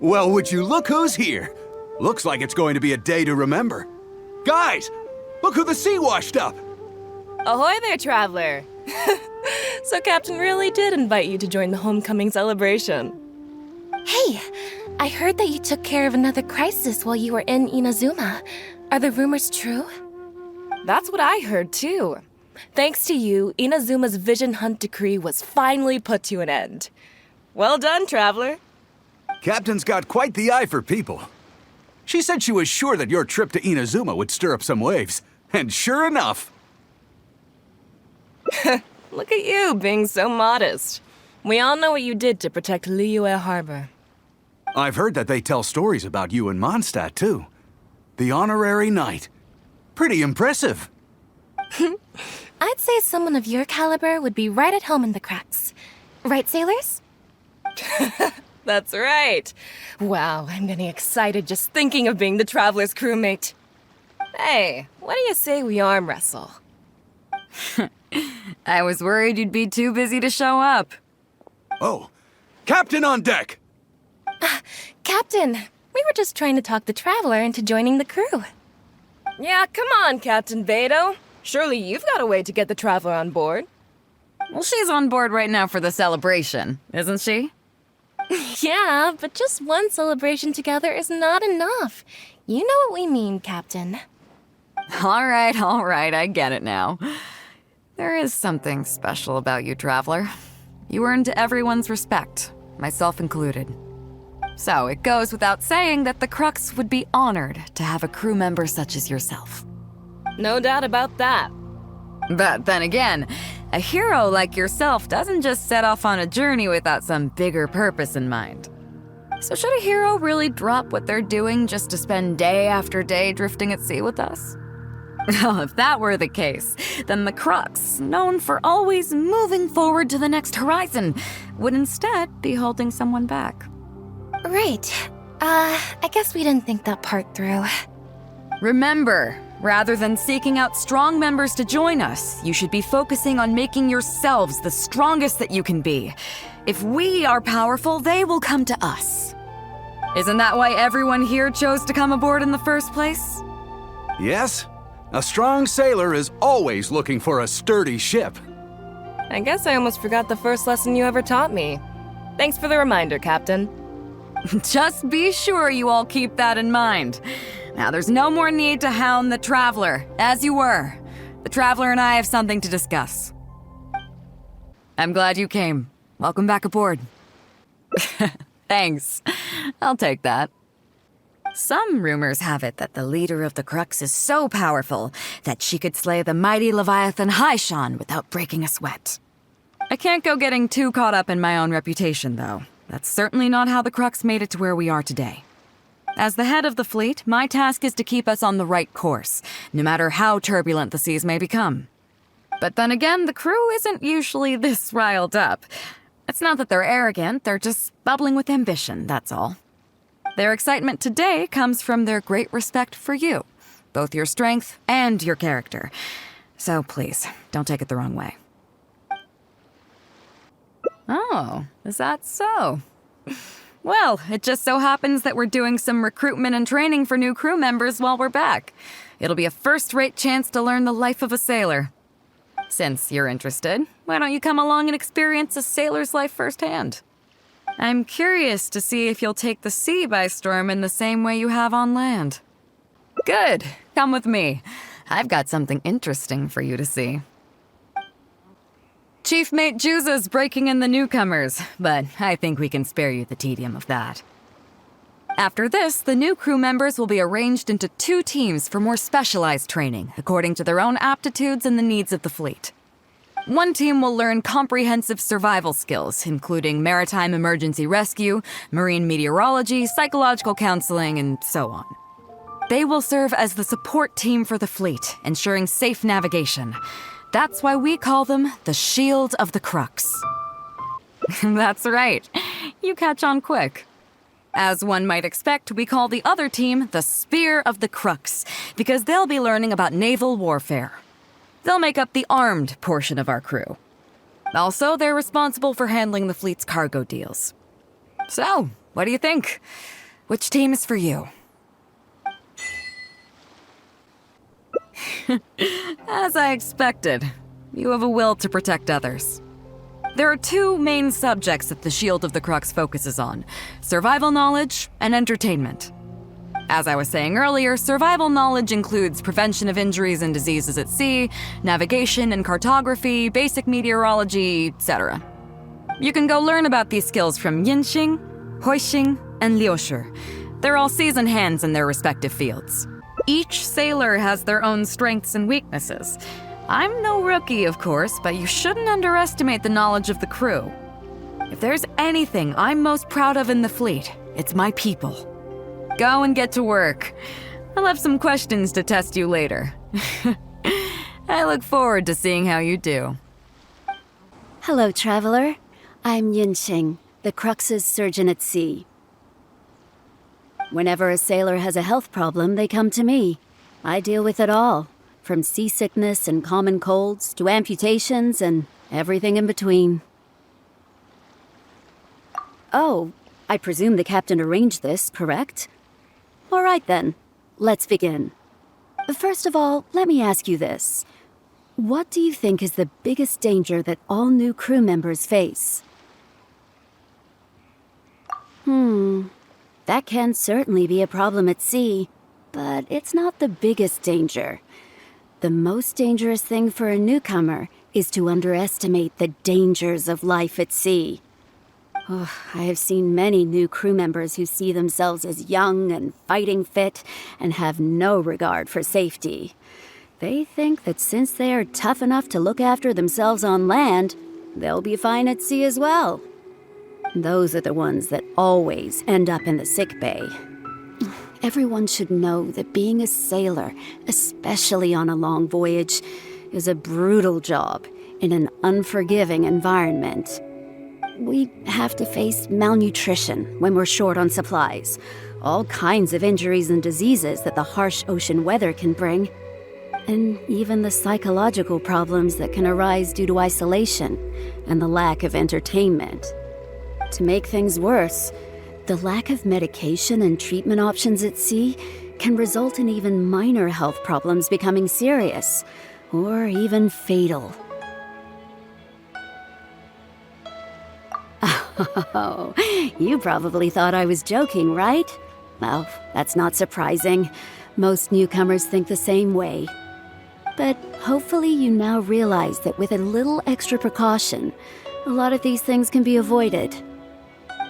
Well, would you look who's here? Looks like it's going to be a day to remember. Guys, look who the sea washed up! Ahoy there, traveler! So Captain really did invite you to join the homecoming celebration. Hey, I heard that you took care of another crisis while you were in Inazuma. Are the rumors true? That's what I heard, too. Thanks to you, Inazuma's Vision Hunt decree was finally put to an end. Well done, traveler. Captain's got quite the eye for people. She said she was sure that your trip to Inazuma would stir up some waves. And sure enough... Look at you, being so modest. We all know what you did to protect Liyue Harbor. I've heard that they tell stories about you in Mondstadt, too. The honorary knight. Pretty impressive. I'd say someone of your caliber would be right at home in the CRUX. Right, sailors? That's right. Wow, I'm getting excited just thinking of being the Traveler's crewmate. Hey, what do you say we arm wrestle? I was worried you'd be too busy to show up. Oh, Captain on deck! Captain, we were just trying to talk the Traveler into joining the crew. Yeah, come on, Captain Beidou. Surely you've got a way to get the Traveler on board. Well, she's on board right now for the celebration, isn't she? Yeah, but just one celebration together is not enough. You know what we mean, Captain. All right, I get it now. There is something special about you, Traveler. You earned everyone's respect, myself included. So it goes without saying that the CRUX would be honored to have a crew member such as yourself. No doubt about that. But then again, a hero like yourself doesn't just set off on a journey without some bigger purpose in mind. So should a hero really drop what they're doing just to spend day after day drifting at sea with us? Well, if that were the case, then the CRUX, known for always moving forward to the next horizon, would instead be holding someone back. Right. I guess we didn't think that part through. Remember, rather than seeking out strong members to join us, you should be focusing on making yourselves the strongest that you can be. If we are powerful, they will come to us. Isn't that why everyone here chose to come aboard in the first place? Yes, a strong sailor is always looking for a sturdy ship. I guess I almost forgot the first lesson you ever taught me. Thanks for the reminder, Captain. Just be sure you all keep that in mind. Now, there's no more need to hound the Traveler, as you were. The Traveler and I have something to discuss. I'm glad you came. Welcome back aboard. Thanks. I'll take that. Some rumors have it that the leader of the CRUX is so powerful that she could slay the mighty Leviathan Haishan without breaking a sweat. I can't go getting too caught up in my own reputation, though. That's certainly not how the CRUX made it to where we are today. As the head of the fleet, my task is to keep us on the right course, no matter how turbulent the seas may become. But then again, the crew isn't usually this riled up. It's not that they're arrogant, they're just bubbling with ambition, that's all. Their excitement today comes from their great respect for you, both your strength and your character. So please, don't take it the wrong way. Oh, is that so? Well, it just so happens that we're doing some recruitment and training for new crew members while we're back. It'll be a first-rate chance to learn the life of a sailor. Since you're interested, why don't you come along and experience a sailor's life firsthand? I'm curious to see if you'll take the sea by storm in the same way you have on land. Good, come with me. I've got something interesting for you to see. Chief Mate Juza's breaking in the newcomers, but I think we can spare you the tedium of that. After this, the new crew members will be arranged into 2 teams for more specialized training, according to their own aptitudes and the needs of the fleet. One team will learn comprehensive survival skills, including maritime emergency rescue, marine meteorology, psychological counseling, and so on. They will serve as the support team for the fleet, ensuring safe navigation. That's why we call them the Shield of the CRUX. That's right. You catch on quick. As one might expect, we call the other team the Spear of the CRUX, because they'll be learning about naval warfare. They'll make up the armed portion of our crew. Also, they're responsible for handling the fleet's cargo deals. So, What do you think? Which team is for you? As I expected, you have a will to protect others. There are two main subjects that the Shield of the Crux focuses on: survival knowledge and entertainment. As I was saying earlier, survival knowledge includes prevention of injuries and diseases at sea, navigation and cartography, basic meteorology, etc. You can go learn about these skills from Yinxing, Huixing, and Liushi. They're all seasoned hands in their respective fields. Each sailor has their own strengths and weaknesses. I'm no rookie, of course, but you shouldn't underestimate the knowledge of the crew. If there's anything I'm most proud of in the fleet, it's my people. Go and get to work. I'll have some questions to test you later. I look forward to seeing how you do. Hello, traveler. I'm Yinxing, the Crux's surgeon at sea. Whenever a sailor has a health problem, they come to me. I deal with it all, from seasickness and common colds to amputations and everything in between. Oh, I presume the captain arranged this, correct? All right then, let's begin. First of all, let me ask you this. What do you think is the biggest danger that all new crew members face? That can certainly be a problem at sea, but it's not the biggest danger. The most dangerous thing for a newcomer is to underestimate the dangers of life at sea. Oh, I have seen many new crew members who see themselves as young and fighting fit and have no regard for safety. They think that since they are tough enough to look after themselves on land, they'll be fine at sea as well. Those are the ones that always end up in the sick bay. Everyone should know that being a sailor, especially on a long voyage, is a brutal job in an unforgiving environment. We have to face malnutrition when we're short on supplies, all kinds of injuries and diseases that the harsh ocean weather can bring, and even the psychological problems that can arise due to isolation and the lack of entertainment. To make things worse, the lack of medication and treatment options at sea can result in even minor health problems becoming serious, or even fatal. Oh, you probably thought I was joking, right? Well, that's not surprising. Most newcomers think the same way. But hopefully you now realize that with a little extra precaution, a lot of these things can be avoided.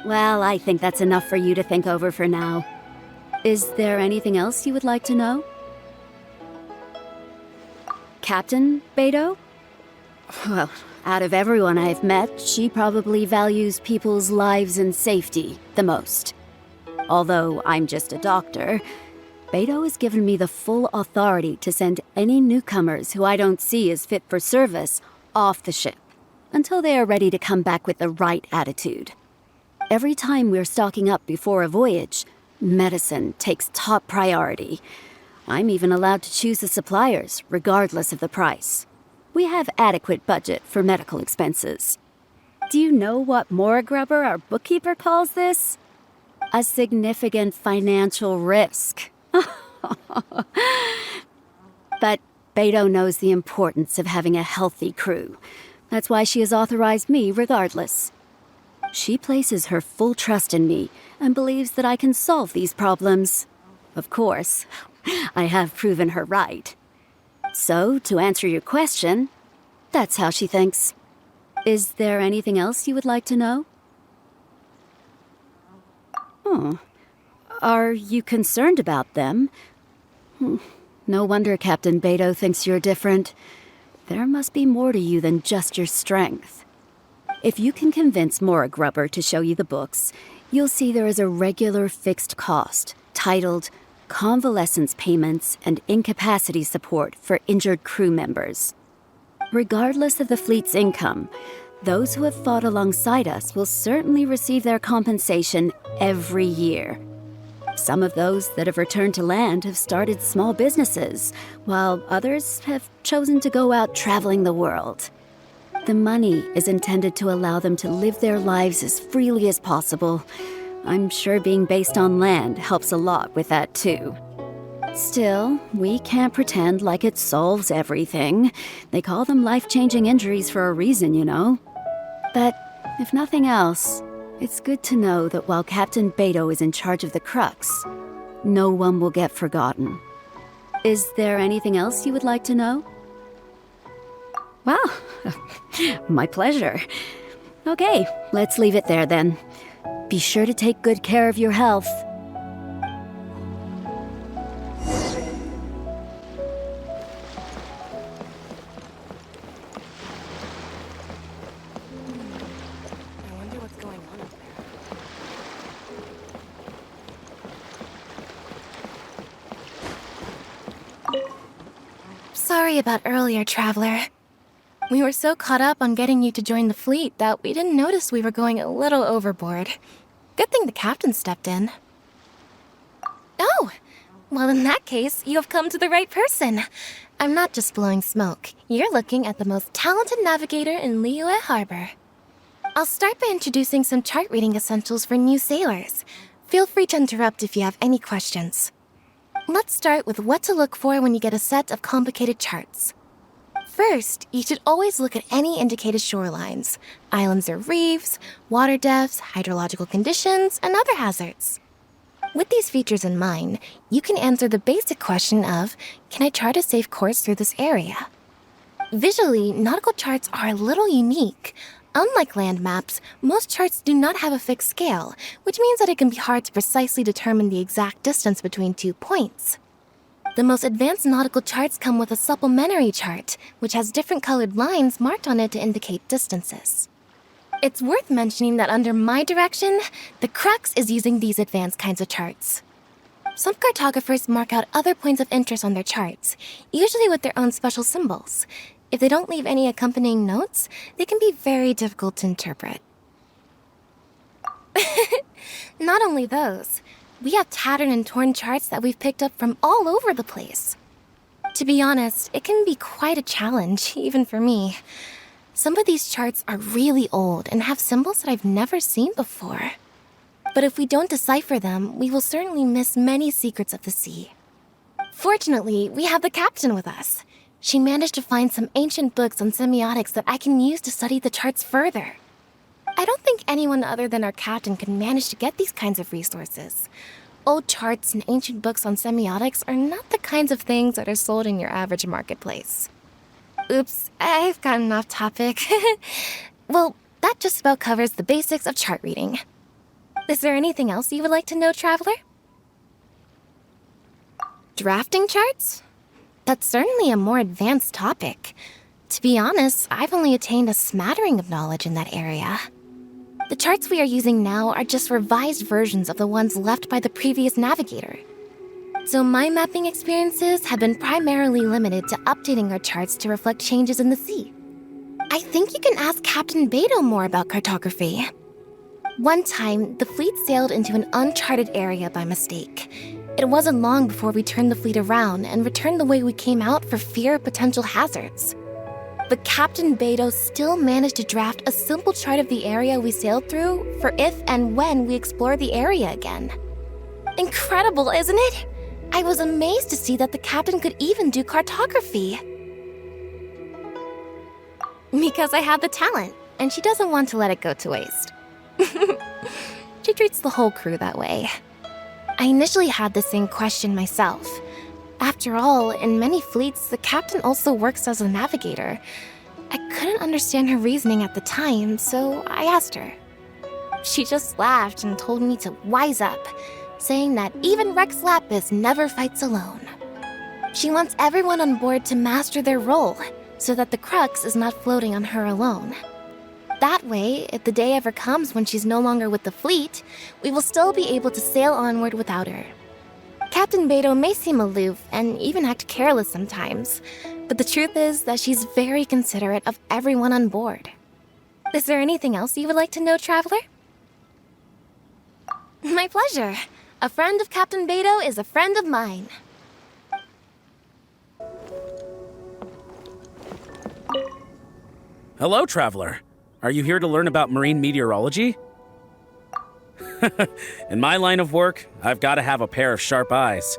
Well, I think that's enough for you to think over for now. Is there anything else you would like to know? Captain Beidou? Well, out of everyone I've met, she probably values people's lives and safety the most. Although I'm just a doctor, Beidou has given me the full authority to send any newcomers who I don't see as fit for service off the ship, until they are ready to come back with the right attitude. Every time we're stocking up before a voyage, medicine takes top priority. I'm even allowed to choose the suppliers, regardless of the price. We have adequate budget for medical expenses. Do you know what Morgrubber, our bookkeeper, calls this? A significant financial risk. But Beidou knows the importance of having a healthy crew. That's why she has authorized me regardless. She places her full trust in me and believes that I can solve these problems. Of course, I have proven her right. So, to answer your question, that's how she thinks. Is there anything else you would like to know? Are you concerned about them? No wonder Captain Beidou thinks you're different. There must be more to you than just your strength. If you can convince Morgrubber to show you the books, you'll see there is a regular fixed cost titled Convalescence Payments and Incapacity Support for Injured Crew Members. Regardless of the fleet's income, those who have fought alongside us will certainly receive their compensation every year. Some of those that have returned to land have started small businesses, while others have chosen to go out traveling the world. The money is intended to allow them to live their lives as freely as possible, I'm sure being based on land helps a lot with that too. Still, we can't pretend like it solves everything. They call them life-changing injuries for a reason, you know. But if nothing else, it's good to know that while Captain Beidou is in charge of the CRUX, no one will get forgotten. Is there anything else you would like to know? Well, my pleasure. Okay, let's leave it there then. Be sure to take good care of your health. I wonder what's going on up there. Sorry about earlier, Traveler. We were so caught up on getting you to join the fleet that we didn't notice we were going a little overboard. Good thing the captain stepped in. Oh! Well, in that case, you have come to the right person. I'm not just blowing smoke. You're looking at the most talented navigator in Liyue Harbor. I'll start by introducing some chart reading essentials for new sailors. Feel free to interrupt if you have any questions. Let's start with what to look for when you get a set of complicated charts. First, you should always look at any indicated shorelines, islands or reefs, water depths, hydrological conditions, and other hazards. With these features in mind, you can answer the basic question of, can I chart a safe course through this area? Visually, nautical charts are a little unique. Unlike land maps, most charts do not have a fixed scale, which means that it can be hard to precisely determine the exact distance between 2 points. The most advanced nautical charts come with a supplementary chart, which has different colored lines marked on it to indicate distances. It's worth mentioning that under my direction, the CRUX is using these advanced kinds of charts. Some cartographers mark out other points of interest on their charts, usually with their own special symbols. If they don't leave any accompanying notes, they can be very difficult to interpret. Not only those, we have tattered and torn charts that we've picked up from all over the place. To be honest, it can be quite a challenge, even for me. Some of these charts are really old and have symbols that I've never seen before. But if we don't decipher them, we will certainly miss many secrets of the sea. Fortunately, we have the captain with us. She managed to find some ancient books on semiotics that I can use to study the charts further. I don't think anyone other than our captain could manage to get these kinds of resources. Old charts and ancient books on semiotics are not the kinds of things that are sold in your average marketplace. Oops, I've gotten off topic. Well, that just about covers the basics of chart reading. Is there anything else you would like to know, Traveler? Drafting charts? That's certainly a more advanced topic. To be honest, I've only attained a smattering of knowledge in that area. The charts we are using now are just revised versions of the ones left by the previous navigator. So my mapping experiences have been primarily limited to updating our charts to reflect changes in the sea. I think you can ask Captain Beidou more about cartography. One time, the fleet sailed into an uncharted area by mistake. It wasn't long before we turned the fleet around and returned the way we came out for fear of potential hazards. But Captain Beidou still managed to draft a simple chart of the area we sailed through for if and when we explore the area again. Incredible, isn't it? I was amazed to see that the captain could even do cartography. Because I have the talent, and she doesn't want to let it go to waste. She treats the whole crew that way. I initially had the same question myself. After all, in many fleets, the captain also works as a navigator. I couldn't understand her reasoning at the time, so I asked her. She just laughed and told me to wise up, saying that even Rex Lapis never fights alone. She wants everyone on board to master their role, so that the CRUX is not floating on her alone. That way, if the day ever comes when she's no longer with the fleet, we will still be able to sail onward without her. Captain Beidou may seem aloof and even act careless sometimes, but the truth is that she's very considerate of everyone on board. Is there anything else you would like to know, Traveler? My pleasure. A friend of Captain Beidou is a friend of mine. Hello, Traveler. Are you here to learn about marine meteorology? In my line of work, I've got to have a pair of sharp eyes.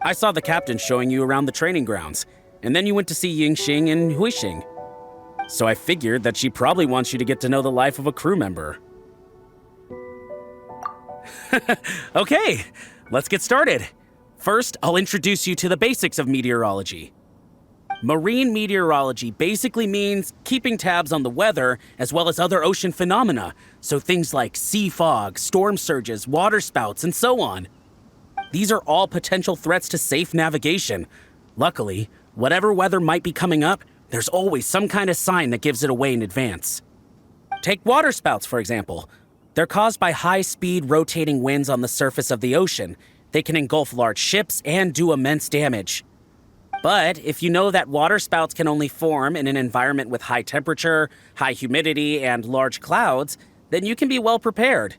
I saw the captain showing you around the training grounds, and then you went to see Yingxing and Huixing. So I figured that she probably wants you to get to know the life of a crew member. Okay, let's get started. First, I'll introduce you to the basics of meteorology. Marine meteorology basically means keeping tabs on the weather as well as other ocean phenomena, so things like sea fog, storm surges, water spouts, and so on. These are all potential threats to safe navigation. Luckily, whatever weather might be coming up, there's always some kind of sign that gives it away in advance. Take water spouts, for example. They're caused by high-speed rotating winds on the surface of the ocean. They can engulf large ships and do immense damage. But if you know that water spouts can only form in an environment with high temperature, high humidity, and large clouds, then you can be well prepared.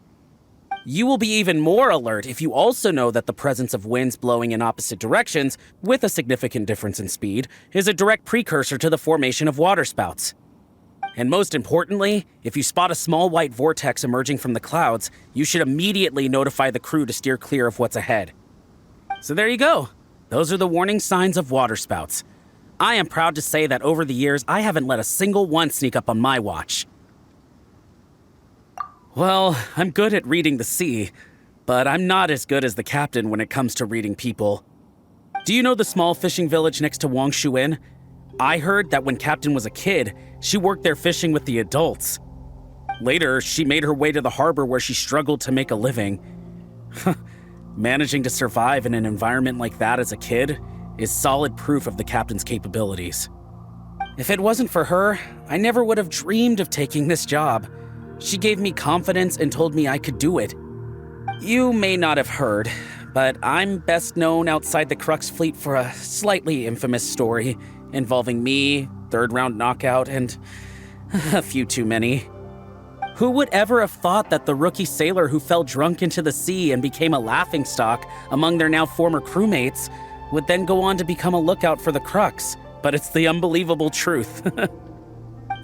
You will be even more alert if you also know that the presence of winds blowing in opposite directions, with a significant difference in speed, is a direct precursor to the formation of waterspouts. And most importantly, if you spot a small white vortex emerging from the clouds, you should immediately notify the crew to steer clear of what's ahead. So there you go. Those are the warning signs of waterspouts. I am proud to say that over the years, I haven't let a single one sneak up on my watch. Well, I'm good at reading the sea, but I'm not as good as the captain when it comes to reading people. Do you know the small fishing village next to Wangshuin? I heard that when Captain was a kid, she worked there fishing with the adults. Later, she made her way to the harbor where she struggled to make a living. Managing to survive in an environment like that as a kid is solid proof of the captain's capabilities. If it wasn't for her, I never would have dreamed of taking this job. She gave me confidence and told me I could do it. You may not have heard, but I'm best known outside the CRUX fleet for a slightly infamous story involving me, third-round knockout, and a few too many. Who would ever have thought that the rookie sailor who fell drunk into the sea and became a laughingstock among their now former crewmates would then go on to become a lookout for the CRUX? But it's the unbelievable truth.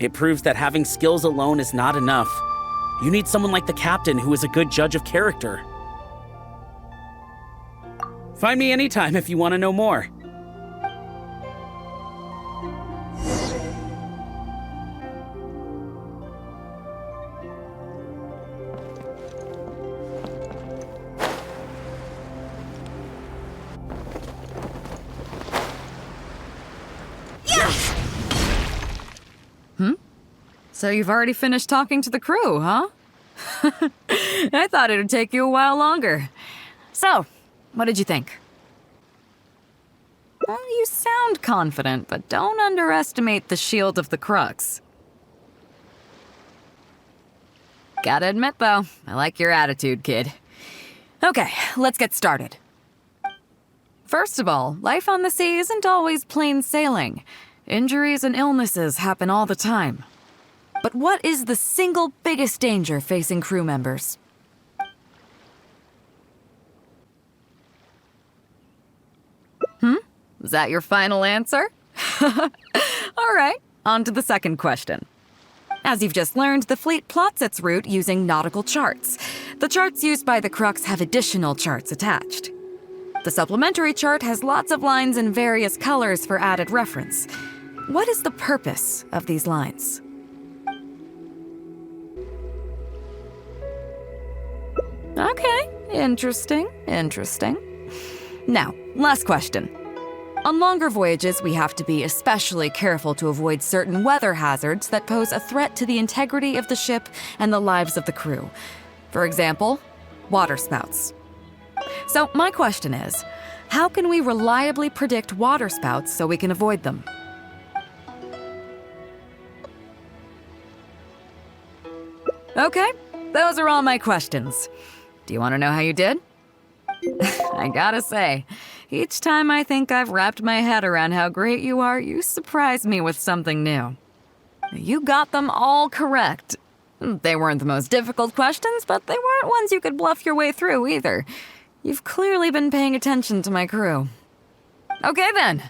It proves that having skills alone is not enough. You need someone like the captain who is a good judge of character. Find me anytime if you want to know more. So you've already finished talking to the crew, huh? I thought it would take you a while longer. So, what did you think? Well, you sound confident, but don't underestimate the shield of the CRUX. Gotta admit, though, I like your attitude, kid. Okay, let's get started. First of all, life on the sea isn't always plain sailing. Injuries and illnesses happen all the time. But what is the single biggest danger facing crew members? Is that your final answer? All right, on to the second question. As you've just learned, the fleet plots its route using nautical charts. The charts used by the CRUX have additional charts attached. The supplementary chart has lots of lines in various colors for added reference. What is the purpose of these lines? Okay, interesting. Now, last question. On longer voyages, we have to be especially careful to avoid certain weather hazards that pose a threat to the integrity of the ship and the lives of the crew. For example, waterspouts. So my question is, how can we reliably predict waterspouts so we can avoid them? Okay, those are all my questions. Do you want to know how you did? I gotta say, each time I think I've wrapped my head around how great you are, you surprise me with something new. You got them all correct. They weren't the most difficult questions, but they weren't ones you could bluff your way through either. You've clearly been paying attention to my crew. Okay then,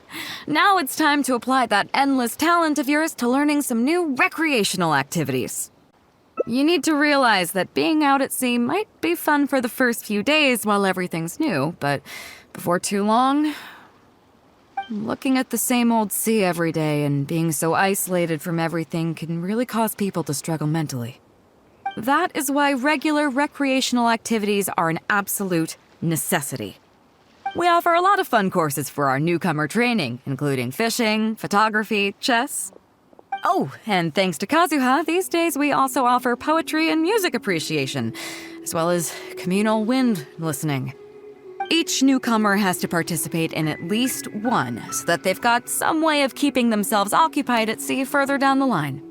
now it's time to apply that endless talent of yours to learning some new recreational activities. You need to realize that being out at sea might be fun for the first few days while everything's new, but before too long, looking at the same old sea every day and being so isolated from everything can really cause people to struggle mentally. That is why regular recreational activities are an absolute necessity. We offer a lot of fun courses for our newcomer training, including fishing, photography, chess. Oh, and thanks to Kazuha, these days we also offer poetry and music appreciation, as well as communal wind listening. Each newcomer has to participate in at least one, so that they've got some way of keeping themselves occupied at sea further down the line.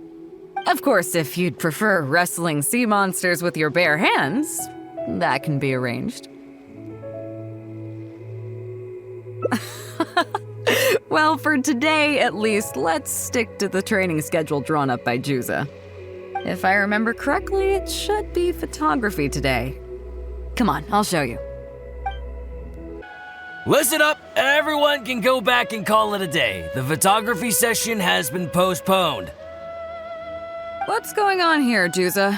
Of course, if you'd prefer wrestling sea monsters with your bare hands, that can be arranged. Well, for today at least, let's stick to the training schedule drawn up by Juza. If I remember correctly, it should be photography today. Come on, I'll show you. Listen up, everyone can go back and call it a day. The photography session has been postponed. What's going on here, Juza?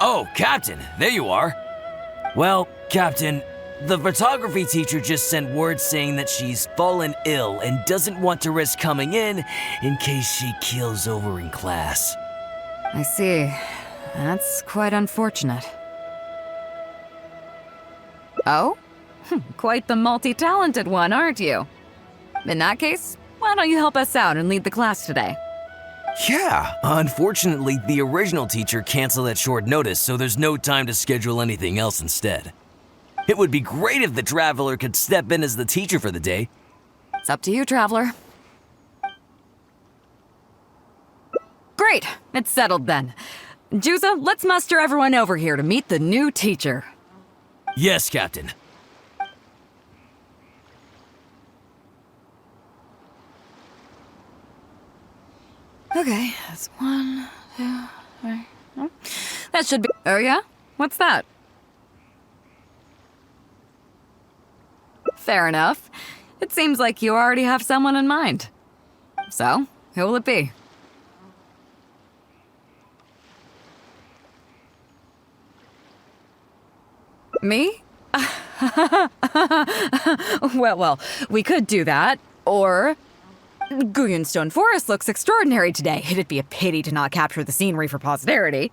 Oh, Captain, there you are. Well, Captain, the photography teacher just sent word saying that she's fallen ill and doesn't want to risk coming in case she keels over in class. I see. That's quite unfortunate. Oh? Quite the multi-talented one, aren't you? In that case, why don't you help us out and lead the class today? Yeah, unfortunately, the original teacher canceled at short notice, so there's no time to schedule anything else instead. It would be great if the Traveler could step in as the teacher for the day. It's up to you, Traveler. Great, it's settled then. Juza, let's muster everyone over here to meet the new teacher. Yes, Captain. Okay, that's 1, 2, 3. Oh, that should be. Oh, yeah? What's that? Fair enough. It seems like you already have someone in mind. So, who will it be? Me? Well, we could do that, or Guyenstone Forest looks extraordinary today. It'd be a pity to not capture the scenery for posterity.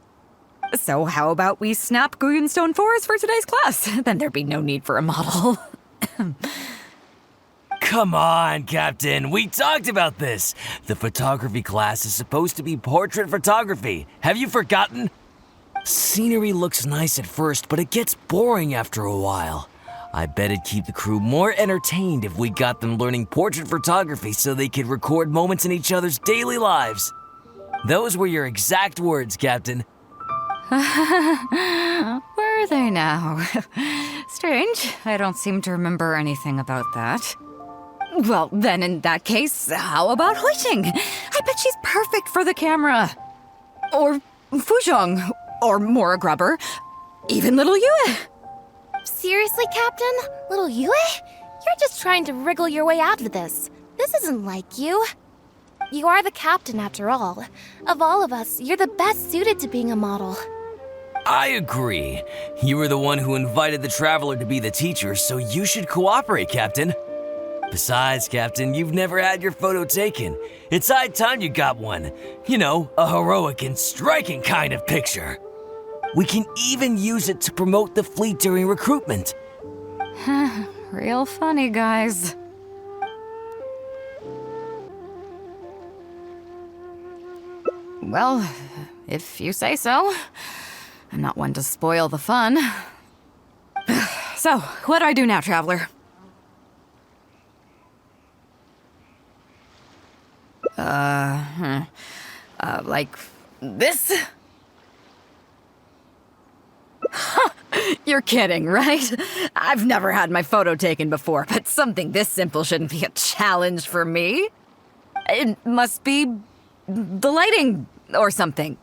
So how about we snap Guyenstone Forest for today's class? Then there'd be no need for a model. Come on, Captain. We talked about this. The photography class is supposed to be portrait photography. Have you forgotten? Scenery looks nice at first, but it gets boring after a while. I bet it'd keep the crew more entertained if we got them learning portrait photography so they could record moments in each other's daily lives. Those were your exact words, Captain. Were they now? Strange. I don't seem to remember anything about that. Well, then in that case, how about Huixing? I bet she's perfect for the camera. Or Fuzhong. Or Mora Grubber. Even little Yue. Seriously, Captain? Little Yue? You're just trying to wriggle your way out of this. This isn't like you. You are the captain, after all. Of all of us, you're the best suited to being a model. I agree. You were the one who invited the Traveler to be the teacher, so you should cooperate, Captain. Besides, Captain, you've never had your photo taken. It's high time you got one. You know, a heroic and striking kind of picture. We can even use it to promote the fleet during recruitment. Real funny, guys. Well, if you say so. I'm not one to spoil the fun. So, what do I do now, Traveler? Like this? You're kidding, right? I've never had my photo taken before, but something this simple shouldn't be a challenge for me. It must be the lighting or something.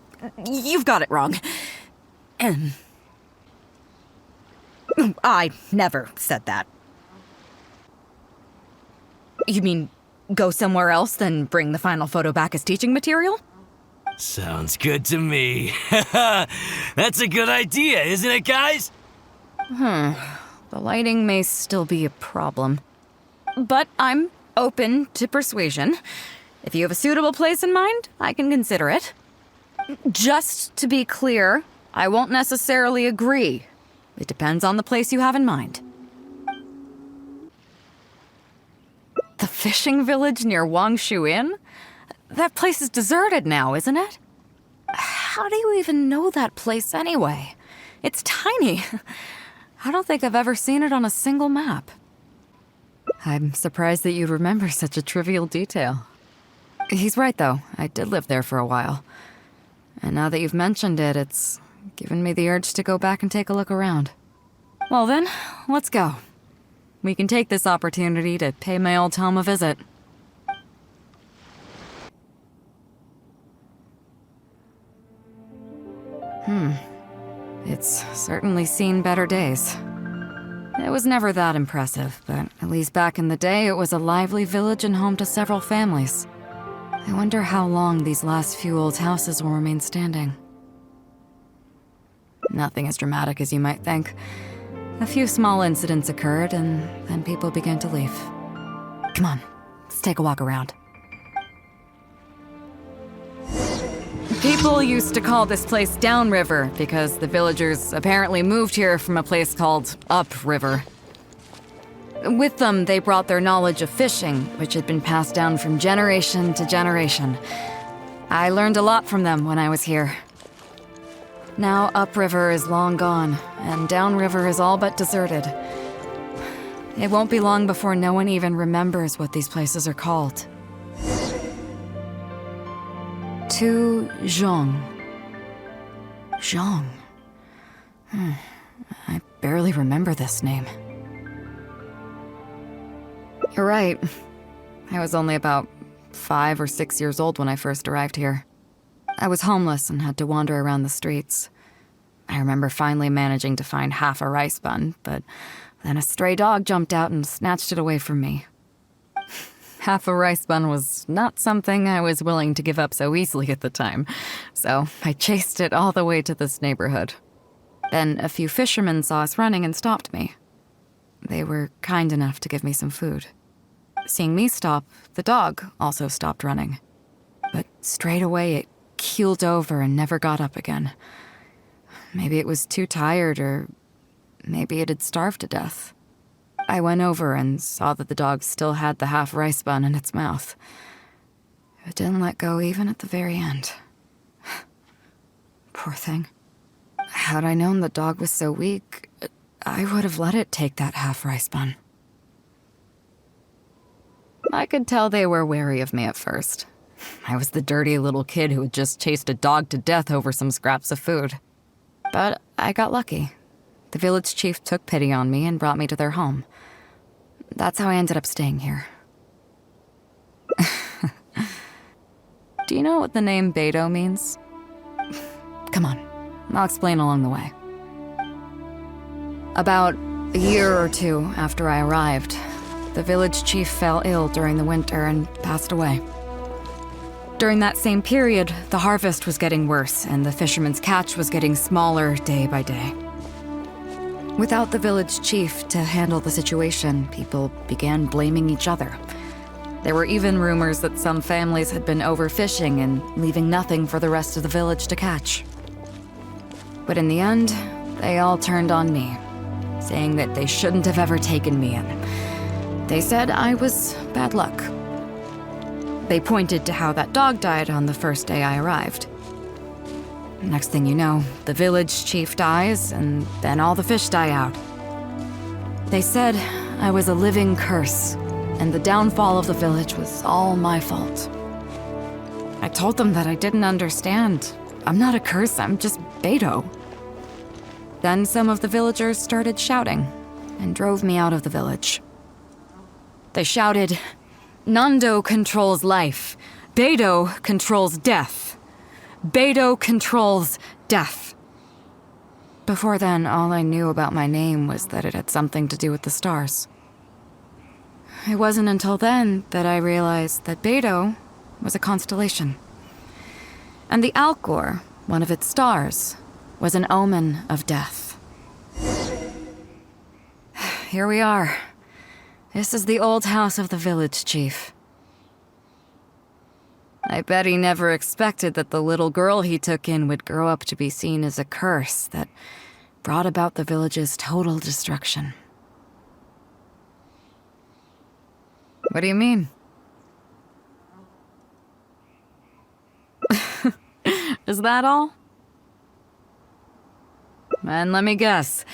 You've got it wrong. I never said that. You mean go somewhere else, then bring the final photo back as teaching material? Sounds good to me. That's a good idea, isn't it, guys? The lighting may still be a problem. But I'm open to persuasion. If you have a suitable place in mind, I can consider it. Just to be clear, I won't necessarily agree. It depends on the place you have in mind. The fishing village near Wangshu Inn? That place is deserted now, isn't it? How do you even know that place anyway? It's tiny. I don't think I've ever seen it on a single map. I'm surprised that you'd remember such a trivial detail. He's right, though. I did live there for a while. And now that you've mentioned it, it's given me the urge to go back and take a look around. Well then, let's go. We can take this opportunity to pay my old home a visit. It's certainly seen better days. It was never that impressive, but at least back in the day, it was a lively village and home to several families. I wonder how long these last few old houses will remain standing. Nothing as dramatic as you might think. A few small incidents occurred, and then people began to leave. Come on, let's take a walk around. People used to call this place Downriver because the villagers apparently moved here from a place called Upriver. With them, they brought their knowledge of fishing, which had been passed down from generation to generation. I learned a lot from them when I was here. Now Upriver is long gone, and Downriver is all but deserted. It won't be long before no one even remembers what these places are called. To Zhong. Zhong. I barely remember this name. You're right. I was only about 5 or 6 years old when I first arrived here. I was homeless and had to wander around the streets. I remember finally managing to find half a rice bun, but then a stray dog jumped out and snatched it away from me. Half a rice bun was not something I was willing to give up so easily at the time, so I chased it all the way to this neighborhood. Then a few fishermen saw us running and stopped me. They were kind enough to give me some food. Seeing me stop, the dog also stopped running. But straight away it keeled over and never got up again. Maybe it was too tired, or maybe it had starved to death. I went over and saw that the dog still had the half rice bun in its mouth. It didn't let go even at the very end. Poor thing. Had I known the dog was so weak, I would have let it take that half rice bun. I could tell they were wary of me at first. I was the dirty little kid who had just chased a dog to death over some scraps of food. But I got lucky. The village chief took pity on me and brought me to their home. That's how I ended up staying here. Do you know what the name Beidou means? Come on, I'll explain along the way. About a year or two after I arrived, the village chief fell ill during the winter and passed away. During that same period, the harvest was getting worse and the fishermen's catch was getting smaller day by day. Without the village chief to handle the situation, people began blaming each other. There were even rumors that some families had been overfishing and leaving nothing for the rest of the village to catch. But in the end, they all turned on me, saying that they shouldn't have ever taken me in. They said I was bad luck. They pointed to how that dog died on the first day I arrived. Next thing you know, the village chief dies, and then all the fish die out. They said I was a living curse, and the downfall of the village was all my fault. I told them that I didn't understand. I'm not a curse, I'm just Beidou. Then some of the villagers started shouting, and drove me out of the village. They shouted, "Nando controls life. Beidou controls death. Beidou controls death." Before then, all I knew about my name was that it had something to do with the stars. It wasn't until then that I realized that Beidou was a constellation. And the Alcor, one of its stars, was an omen of death. Here we are. This is the old house of the village chief. I bet he never expected that the little girl he took in would grow up to be seen as a curse that brought about the village's total destruction. What do you mean? Is that all? And let me guess,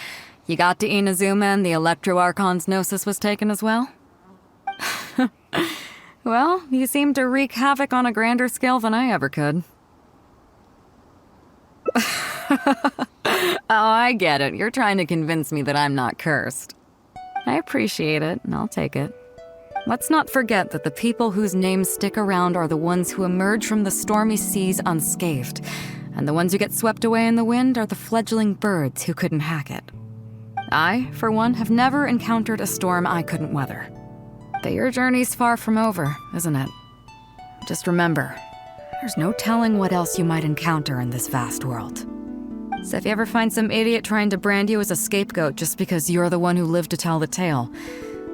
you got to Inazuma and the Electro Archon's Gnosis was taken as well? Well, you seem to wreak havoc on a grander scale than I ever could. Oh, I get it. You're trying to convince me that I'm not cursed. I appreciate it, and I'll take it. Let's not forget that the people whose names stick around are the ones who emerge from the stormy seas unscathed, and the ones who get swept away in the wind are the fledgling birds who couldn't hack it. I, for one, have never encountered a storm I couldn't weather. But your journey's far from over, isn't it? Just remember, there's no telling what else you might encounter in this vast world. So if you ever find some idiot trying to brand you as a scapegoat just because you're the one who lived to tell the tale,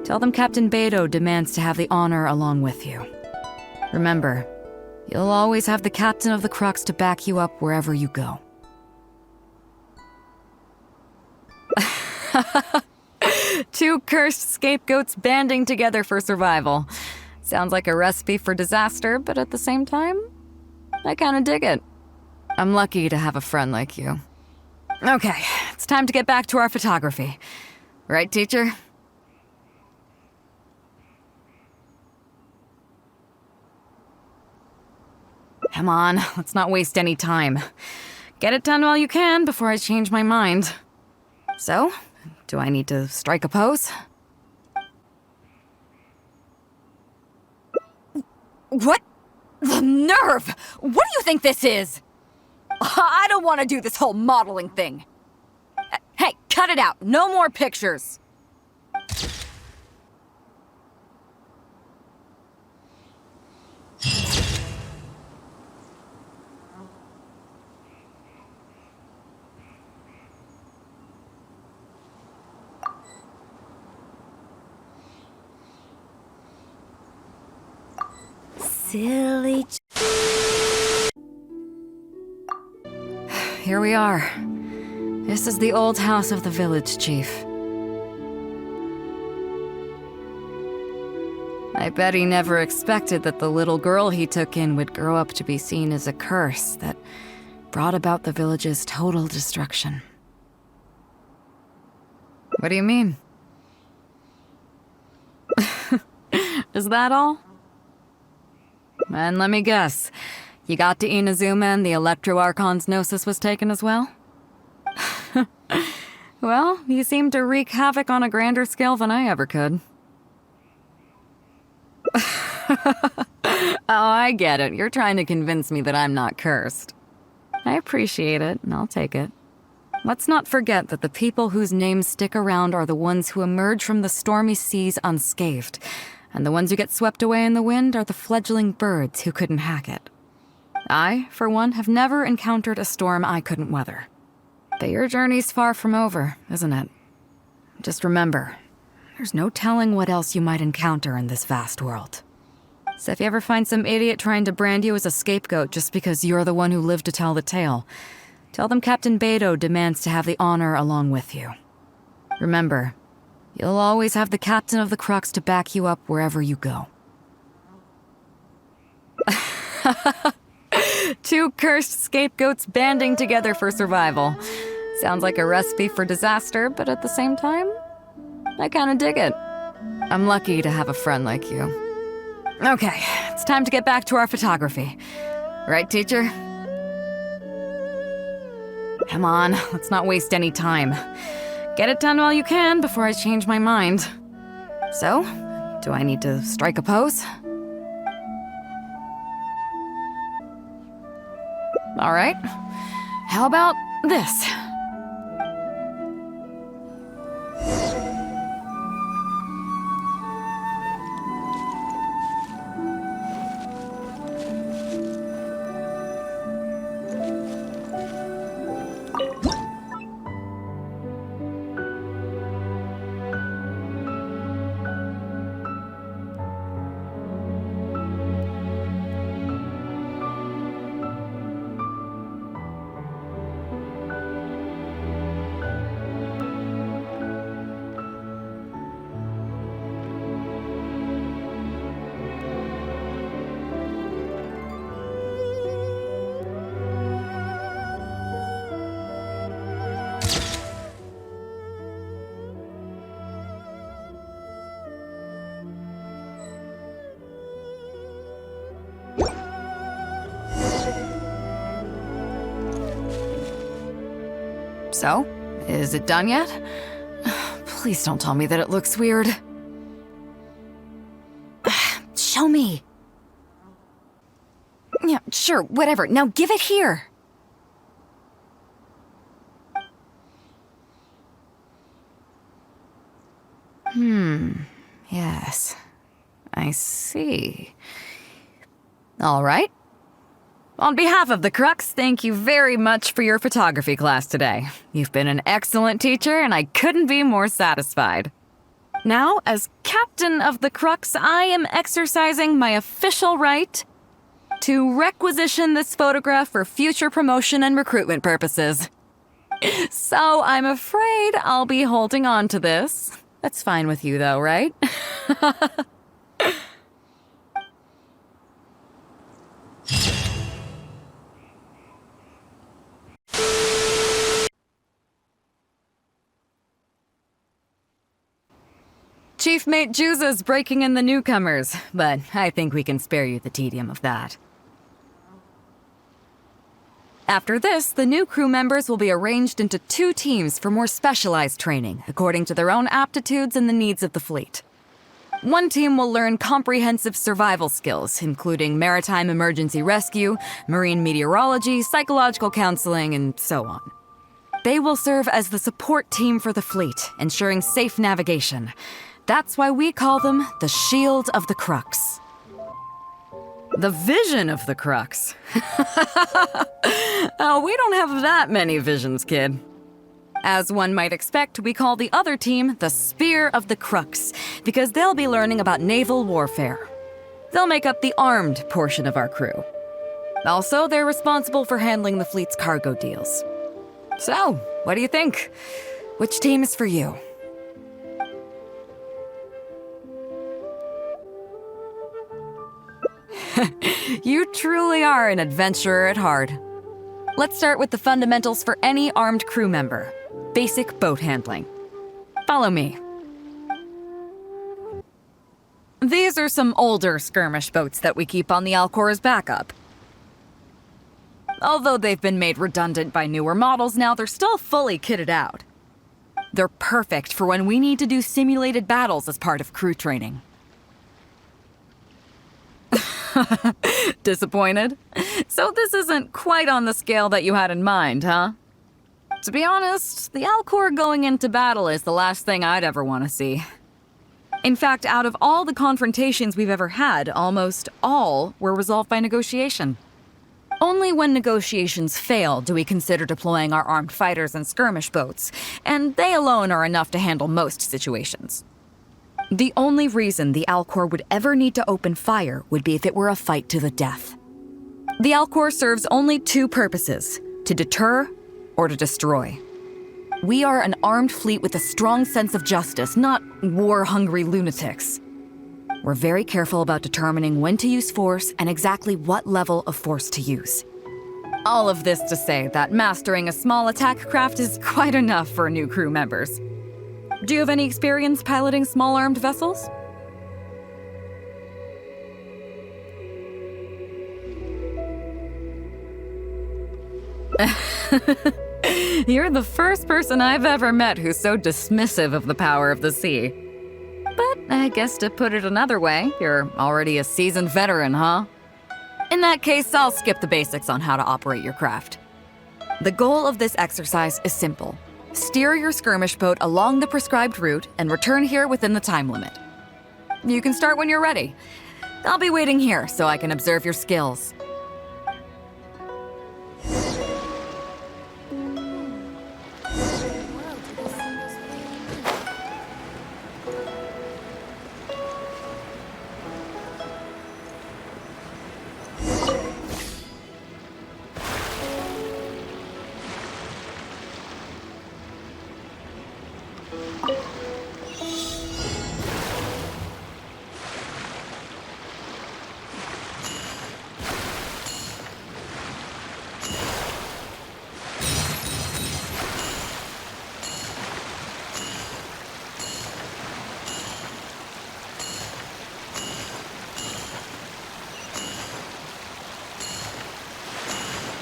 tell them Captain Beidou demands to have the honor along with you. Remember, you'll always have the captain of the CRUX to back you up wherever you go. Two cursed scapegoats banding together for survival. Sounds like a recipe for disaster, but at the same time, I kinda dig it. I'm lucky to have a friend like you. Okay, it's time to get back to our photography. Right, teacher? Come on, let's not waste any time. Get it done while you can before I change my mind. So, do I need to strike a pose? What? The nerve! What do you think this is? I don't want to do this whole modeling thing. Hey, cut it out. No more pictures. Silly. Here we are. This is the old house of the village chief. I bet he never expected that the little girl he took in would grow up to be seen as a curse that brought about the village's total destruction. What do you mean? Is that all? And let me guess, you got to Inazuma and the Electro Archon's Gnosis was taken as well? Well, you seem to wreak havoc on a grander scale than I ever could. Oh, I get it. You're trying to convince me that I'm not cursed. I appreciate it, and I'll take it. Let's not forget that the people whose names stick around are the ones who emerge from the stormy seas unscathed, and the ones who get swept away in the wind are the fledgling birds who couldn't hack it. I, for one, have never encountered a storm I couldn't weather. But your journey's far from over, isn't it? Just remember, there's no telling what else you might encounter in this vast world. So if you ever find some idiot trying to brand you as a scapegoat just because you're the one who lived to tell the tale, tell them Captain Beidou demands to have the honor along with you. Remember, you'll always have the captain of the CRUX to back you up wherever you go. Two cursed scapegoats banding together for survival. Sounds like a recipe for disaster, but at the same time, I kinda dig it. I'm lucky to have a friend like you. Okay, it's time to get back to our photography. Right, teacher? Come on, let's not waste any time. Get it done while you can before I change my mind. So, do I need to strike a pose? All right. How about this? So, is it done yet? Please don't tell me that it looks weird. Show me. Yeah, sure, whatever. Now give it here. Yes. I see. All right. On behalf of the CRUX, thank you very much for your photography class today. You've been an excellent teacher, and I couldn't be more satisfied. Now, as captain of the CRUX, I am exercising my official right to requisition this photograph for future promotion and recruitment purposes. So I'm afraid I'll be holding on to this. That's fine with you, though, right? Chief Mate Juza's breaking in the newcomers, but I think we can spare you the tedium of that. After this, the new crew members will be arranged into 2 teams for more specialized training, according to their own aptitudes and the needs of the fleet. One team will learn comprehensive survival skills, including maritime emergency rescue, marine meteorology, psychological counseling, and so on. They will serve as the support team for the fleet, ensuring safe navigation. That's why we call them the Shield of the CRUX. The Vision of the CRUX. Oh, we don't have that many visions, kid. As one might expect, we call the other team the Spear of the CRUX, because they'll be learning about naval warfare. They'll make up the armed portion of our crew. Also, they're responsible for handling the fleet's cargo deals. So, what do you think? Which team is for you? You truly are an adventurer at heart. Let's start with the fundamentals for any armed crew member. Basic boat handling. Follow me. These are some older skirmish boats that we keep on the Alcor as backup. Although they've been made redundant by newer models now, they're still fully kitted out. They're perfect for when we need to do simulated battles as part of crew training. Disappointed? So this isn't quite on the scale that you had in mind, huh? To be honest, the Alcor going into battle is the last thing I'd ever want to see. In fact, out of all the confrontations we've ever had, almost all were resolved by negotiation. Only when negotiations fail do we consider deploying our armed fighters and skirmish boats, and they alone are enough to handle most situations. The only reason the Alcor would ever need to open fire would be if it were a fight to the death. The Alcor serves only 2 purposes: to deter or to destroy. We are an armed fleet with a strong sense of justice, not war-hungry lunatics. We're very careful about determining when to use force and exactly what level of force to use. All of this to say that mastering a small attack craft is quite enough for new crew members. Do you have any experience piloting small armed vessels? You're the first person I've ever met who's so dismissive of the power of the sea. But I guess to put it another way, you're already a seasoned veteran, huh? In that case, I'll skip the basics on how to operate your craft. The goal of this exercise is simple. Steer your skirmish boat along the prescribed route and return here within the time limit. You can start when you're ready. I'll be waiting here so I can observe your skills.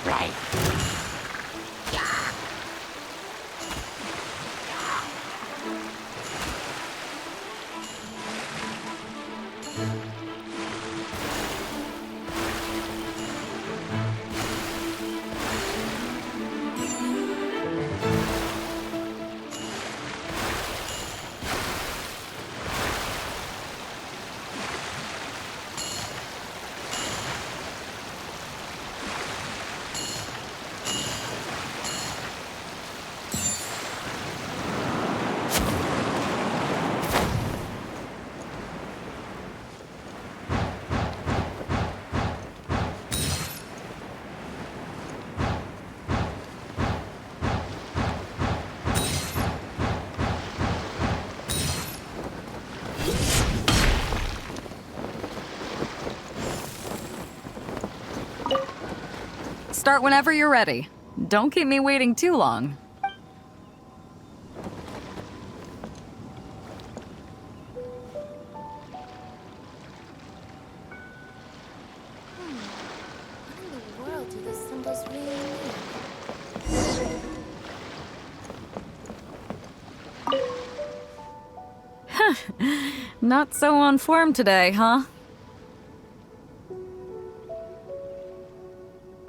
Right. Yeah. 「 Yeah. 」 Yeah. 「 Yeah. 」 Yeah. Start whenever you're ready. Don't keep me waiting too long. What in the world do those symbols really mean? Not so on form today, huh?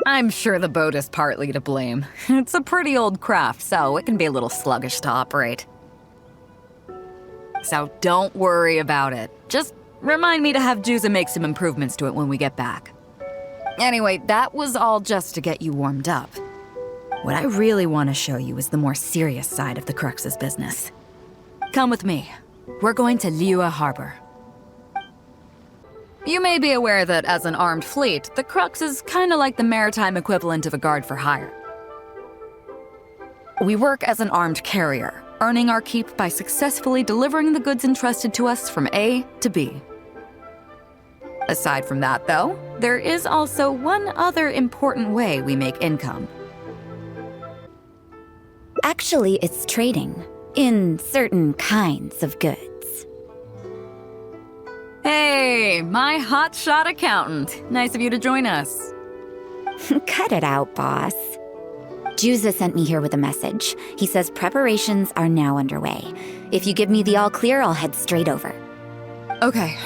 I'm sure the boat is partly to blame. It's a pretty old craft, so it can be a little sluggish to operate. So don't worry about it. Just remind me to have Juza make some improvements to it when we get back. Anyway, that was all just to get you warmed up. What I really want to show you is the more serious side of the CRUX's business. Come with me. We're going to Liyue Harbor. You may be aware that as an armed fleet, the CRUX is kinda like the maritime equivalent of a guard for hire. We work as an armed carrier, earning our keep by successfully delivering the goods entrusted to us from A to B. Aside from that, though, there is also one other important way we make income. Actually, it's trading in certain kinds of goods. Hey, my hotshot accountant. Nice of you to join us. Cut it out, boss. Juza sent me here with a message. He says preparations are now underway. If you give me the all clear, I'll head straight over. Okay.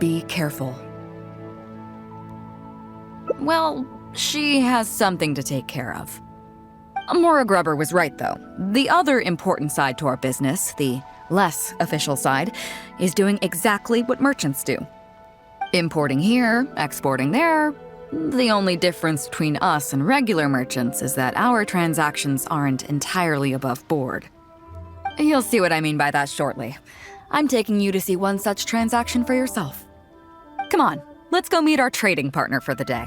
Be careful. Well, she has something to take care of. Mora Grubber was right, though. The other important side to our business, the less official side, is doing exactly what merchants do. Importing here, exporting there. The only difference between us and regular merchants is that our transactions aren't entirely above board. You'll see what I mean by that shortly. I'm taking you to see one such transaction for yourself. Come on, let's go meet our trading partner for the day.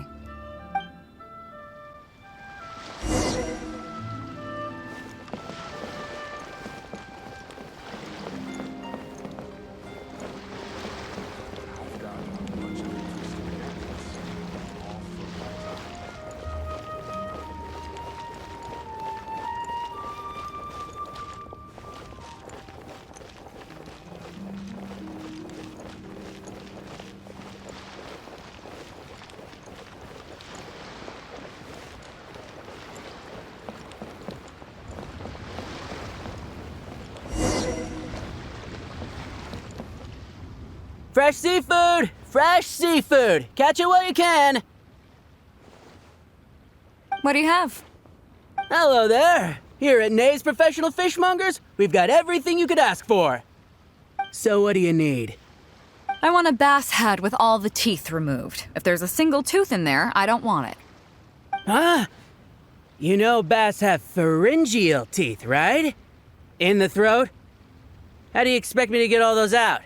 Fresh seafood! Fresh seafood! Catch it while you can! What do you have? Hello there! Here at Nay's Professional Fishmongers, we've got everything you could ask for. So what do you need? I want a bass head with all the teeth removed. If there's a single tooth in there, I don't want it. Huh? You know bass have pharyngeal teeth, right? In the throat? How do you expect me to get all those out?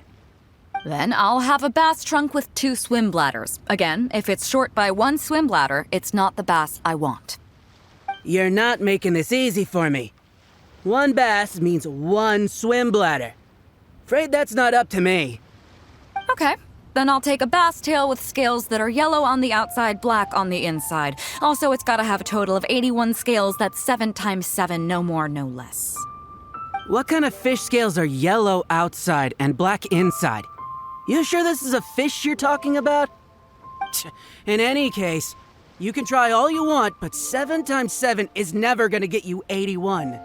Then I'll have a bass trunk with 2 swim bladders. Again, if it's short by 1 swim bladder, it's not the bass I want. You're not making this easy for me. 1 bass means 1 swim bladder. Afraid that's not up to me. Okay, then I'll take a bass tail with scales that are yellow on the outside, black on the inside. Also, it's gotta have a total of 81 scales, that's 7 times 7, no more, no less. What kind of fish scales are yellow outside and black inside? You sure this is a fish you're talking about? In any case, you can try all you want, but 7 times 7 is never gonna get you 81.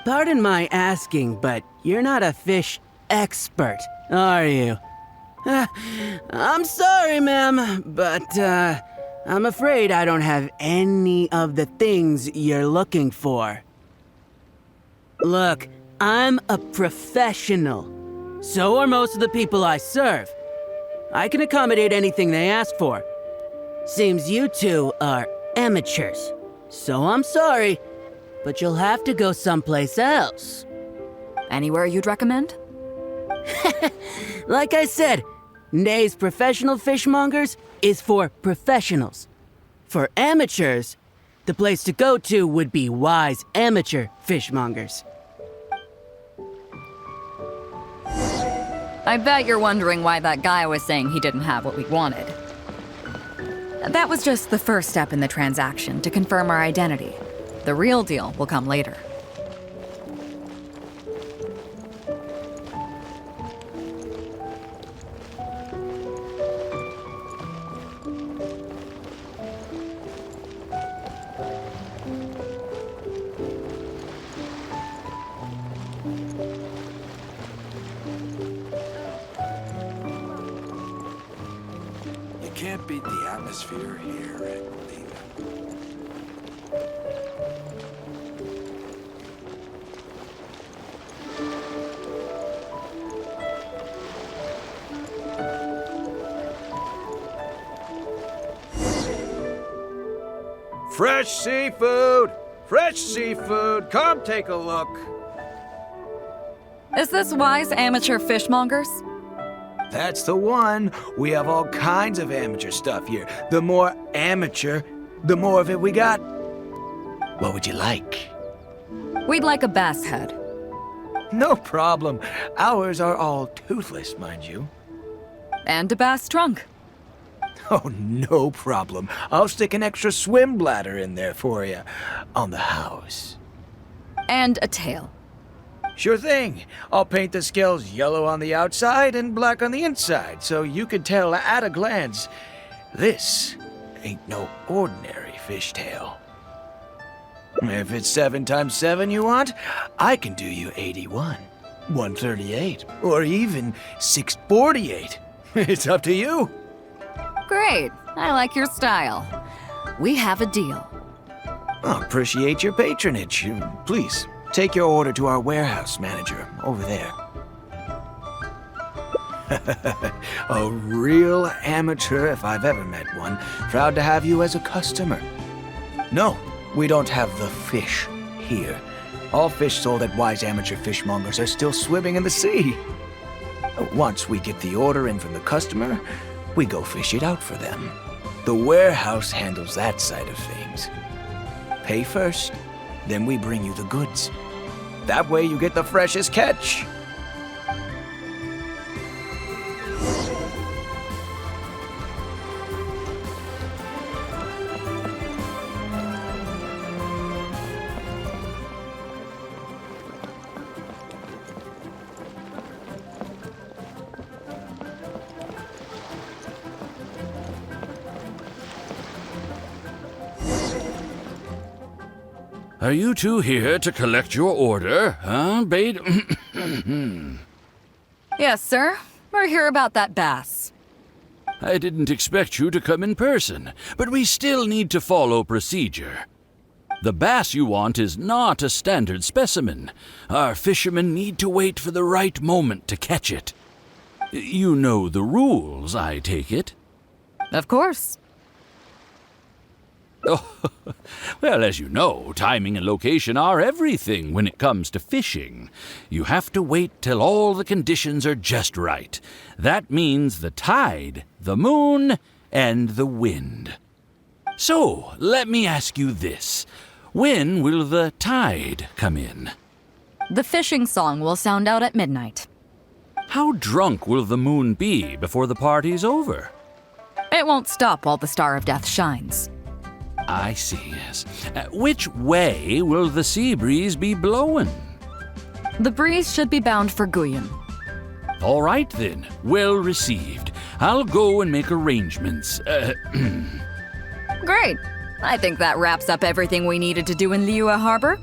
Pardon my asking, but you're not a fish expert, are you? I'm sorry, ma'am, but I'm afraid I don't have any of the things you're looking for. Look, I'm a professional. So are most of the people I serve. I can accommodate anything they ask for. Seems you two are amateurs. So I'm sorry, but you'll have to go someplace else. Anywhere you'd recommend? Like I said, Nay's Professional Fishmongers is for professionals. For amateurs, the place to go to would be Wise Amateur Fishmongers. I bet you're wondering why that guy was saying he didn't have what we wanted. That was just the first step in the transaction to confirm our identity. The real deal will come later. Can't beat the atmosphere here at Beidou. Fresh seafood! Fresh seafood! Come take a look! Is this Wise Amateur Fishmongers? That's the one. We have all kinds of amateur stuff here. The more amateur, the more of it we got. What would you like? We'd like a bass head. No problem. Ours are all toothless, mind you. And a bass trunk. Oh, no problem. I'll stick an extra swim bladder in there for you. On the house. And a tail. Sure thing. I'll paint the scales yellow on the outside and black on the inside, so you can tell at a glance, this ain't no ordinary fishtail. If it's 7 times 7 you want, I can do you 81, 138, or even 648. It's up to you. Great. I like your style. We have a deal. I appreciate your patronage. Please, take your order to our warehouse manager over there. A real amateur if I've ever met one. Proud to have you as a customer. No, we don't have the fish here. All fish sold at Wise Amateur Fishmongers are still swimming in the sea. Once we get the order in from the customer, we go fish it out for them. The warehouse handles that side of things. Pay first, then we bring you the goods. That way you get the freshest catch. Are you two here to collect your order, huh, Beidou? Yes, sir. We're here about that bass. I didn't expect you to come in person, but we still need to follow procedure. The bass you want is not a standard specimen. Our fishermen need to wait for the right moment to catch it. You know the rules, I take it? Of course. Oh, well, as you know, timing and location are everything when it comes to fishing. You have to wait till all the conditions are just right. That means the tide, the moon, and the wind. So, let me ask you this. When will the tide come in? The fishing song will sound out at midnight. How drunk will the moon be before the party's over? It won't stop while the Star of Death shines. I see, yes. Which way will the sea breeze be blowing? The breeze should be bound for Guyan. All right, then. Well received. I'll go and make arrangements. Great. I think that wraps up everything we needed to do in Liyue Harbor.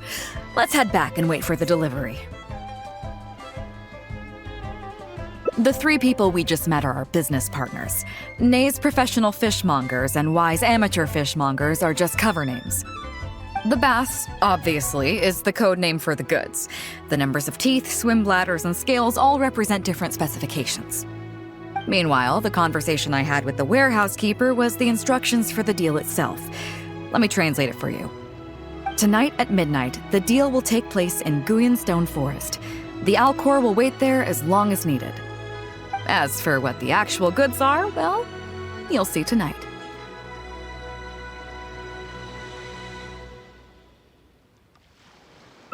Let's head back and wait for the delivery. The 3 people we just met are our business partners. Nay's Professional Fishmongers and Wise Amateur Fishmongers are just cover names. The bass, obviously, is the code name for the goods. The numbers of teeth, swim bladders, and scales all represent different specifications. Meanwhile, the conversation I had with the warehouse keeper was the instructions for the deal itself. Let me translate it for you. Tonight at midnight, the deal will take place in Guyan Stone Forest. The Alcor will wait there as long as needed. As for what the actual goods are, well, you'll see tonight.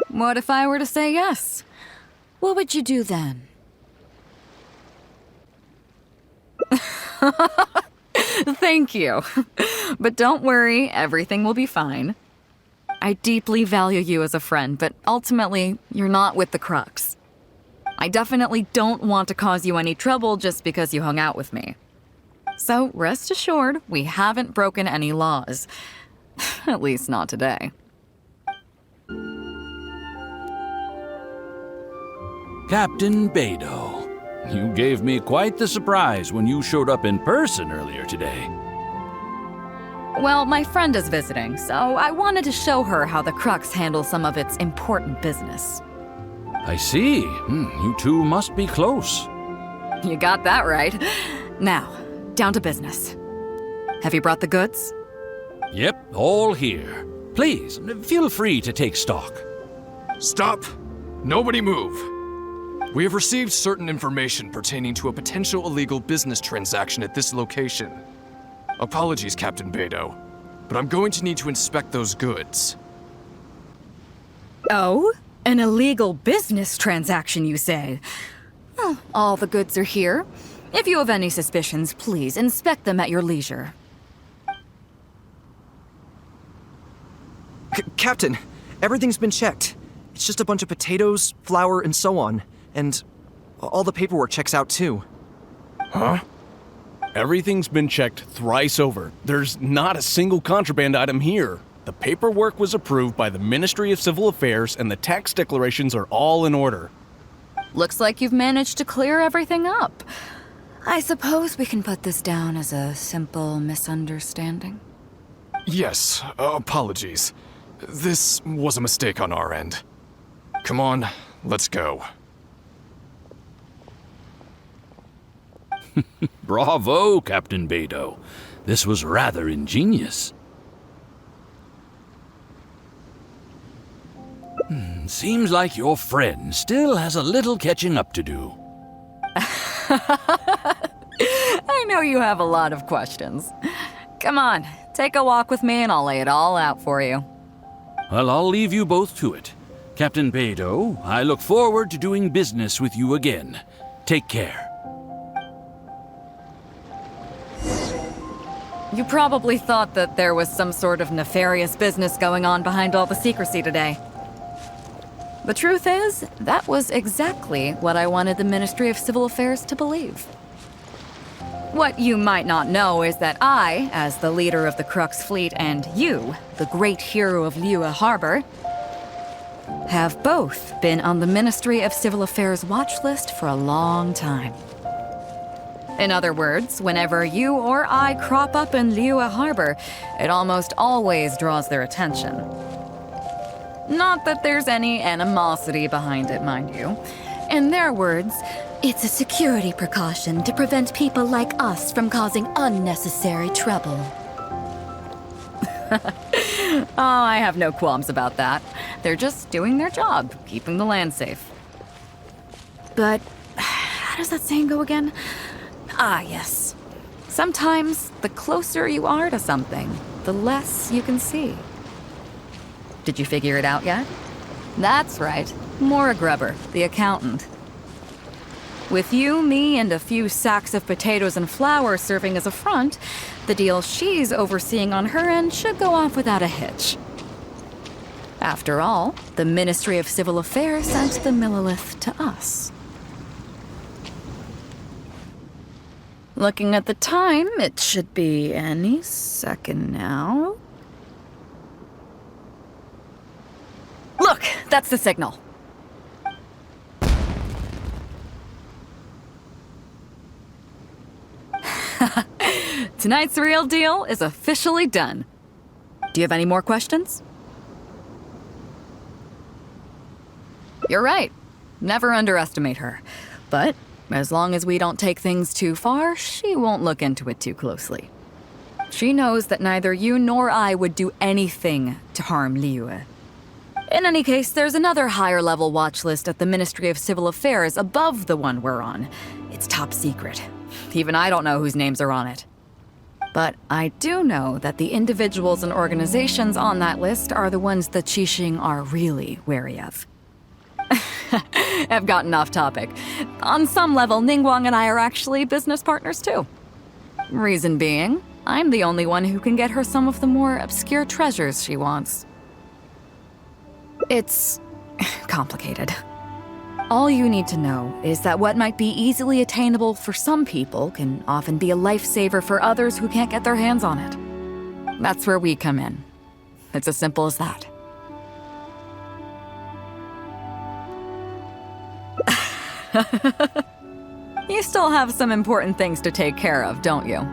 What if I were to say yes? What would you do then? Thank you. But don't worry, everything will be fine. I deeply value you as a friend, but ultimately, you're not with the CRUX. I definitely don't want to cause you any trouble just because you hung out with me. So rest assured, we haven't broken any laws. At least not today. Captain Beidou, you gave me quite the surprise when you showed up in person earlier today. Well, my friend is visiting, so I wanted to show her how the CRUX handles some of its important business. I see. You two must be close. You got that right. Now, down to business. Have you brought the goods? Yep, all here. Please, feel free to take stock. Stop! Nobody move! We have received certain information pertaining to a potential illegal business transaction at this location. Apologies, Captain Beidou, but I'm going to need to inspect those goods. Oh? An illegal business transaction, you say? Well, all the goods are here. If you have any suspicions, please inspect them at your leisure. Captain, everything's been checked. It's just a bunch of potatoes, flour, and so on. And all the paperwork checks out too. Huh? Everything's been checked thrice over. There's not a single contraband item here. The paperwork was approved by the Ministry of Civil Affairs and the tax declarations are all in order. Looks like you've managed to clear everything up. I suppose we can put this down as a simple misunderstanding. Yes, apologies. This was a mistake on our end. Come on, let's go. Bravo, Captain Beidou. This was rather ingenious. Seems like your friend still has a little catching up to do. I know you have a lot of questions. Come on, take a walk with me and I'll lay it all out for you. Well, I'll leave you both to it. Captain Beidou, I look forward to doing business with you again. Take care. You probably thought that there was some sort of nefarious business going on behind all the secrecy today. The truth is, that was exactly what I wanted the Ministry of Civil Affairs to believe. What you might not know is that I, as the leader of the CRUX fleet, and you, the great hero of Liyue Harbor, have both been on the Ministry of Civil Affairs watch list for a long time. In other words, whenever you or I crop up in Liyue Harbor, it almost always draws their attention. Not that there's any animosity behind it, mind you. In their words, it's a security precaution to prevent people like us from causing unnecessary trouble. Oh, I have no qualms about that. They're just doing their job, keeping the land safe. But how does that saying go again? Ah, yes. Sometimes the closer you are to something, the less you can see. Did you figure it out yet? That's right. Maura Grubber, the accountant. With you, me, and a few sacks of potatoes and flour serving as a front, the deal she's overseeing on her end should go off without a hitch. After all, the Ministry of Civil Affairs sent the Millilith to us. Looking at the time, it should be any second now. Look, that's the signal. Tonight's real deal is officially done. Do you have any more questions? You're right. Never underestimate her. But as long as we don't take things too far, she won't look into it too closely. She knows that neither you nor I would do anything to harm Liyue. In any case, there's another higher-level watch list at the Ministry of Civil Affairs above the one we're on. It's top secret. Even I don't know whose names are on it. But I do know that the individuals and organizations on that list are the ones the Qixing are really wary of. I've gotten off topic. On some level, Ningguang and I are actually business partners too. Reason being, I'm the only one who can get her some of the more obscure treasures she wants. It's complicated. All you need to know is that what might be easily attainable for some people can often be a lifesaver for others who can't get their hands on it. That's where we come in. It's as simple as that. You still have some important things to take care of, don't you?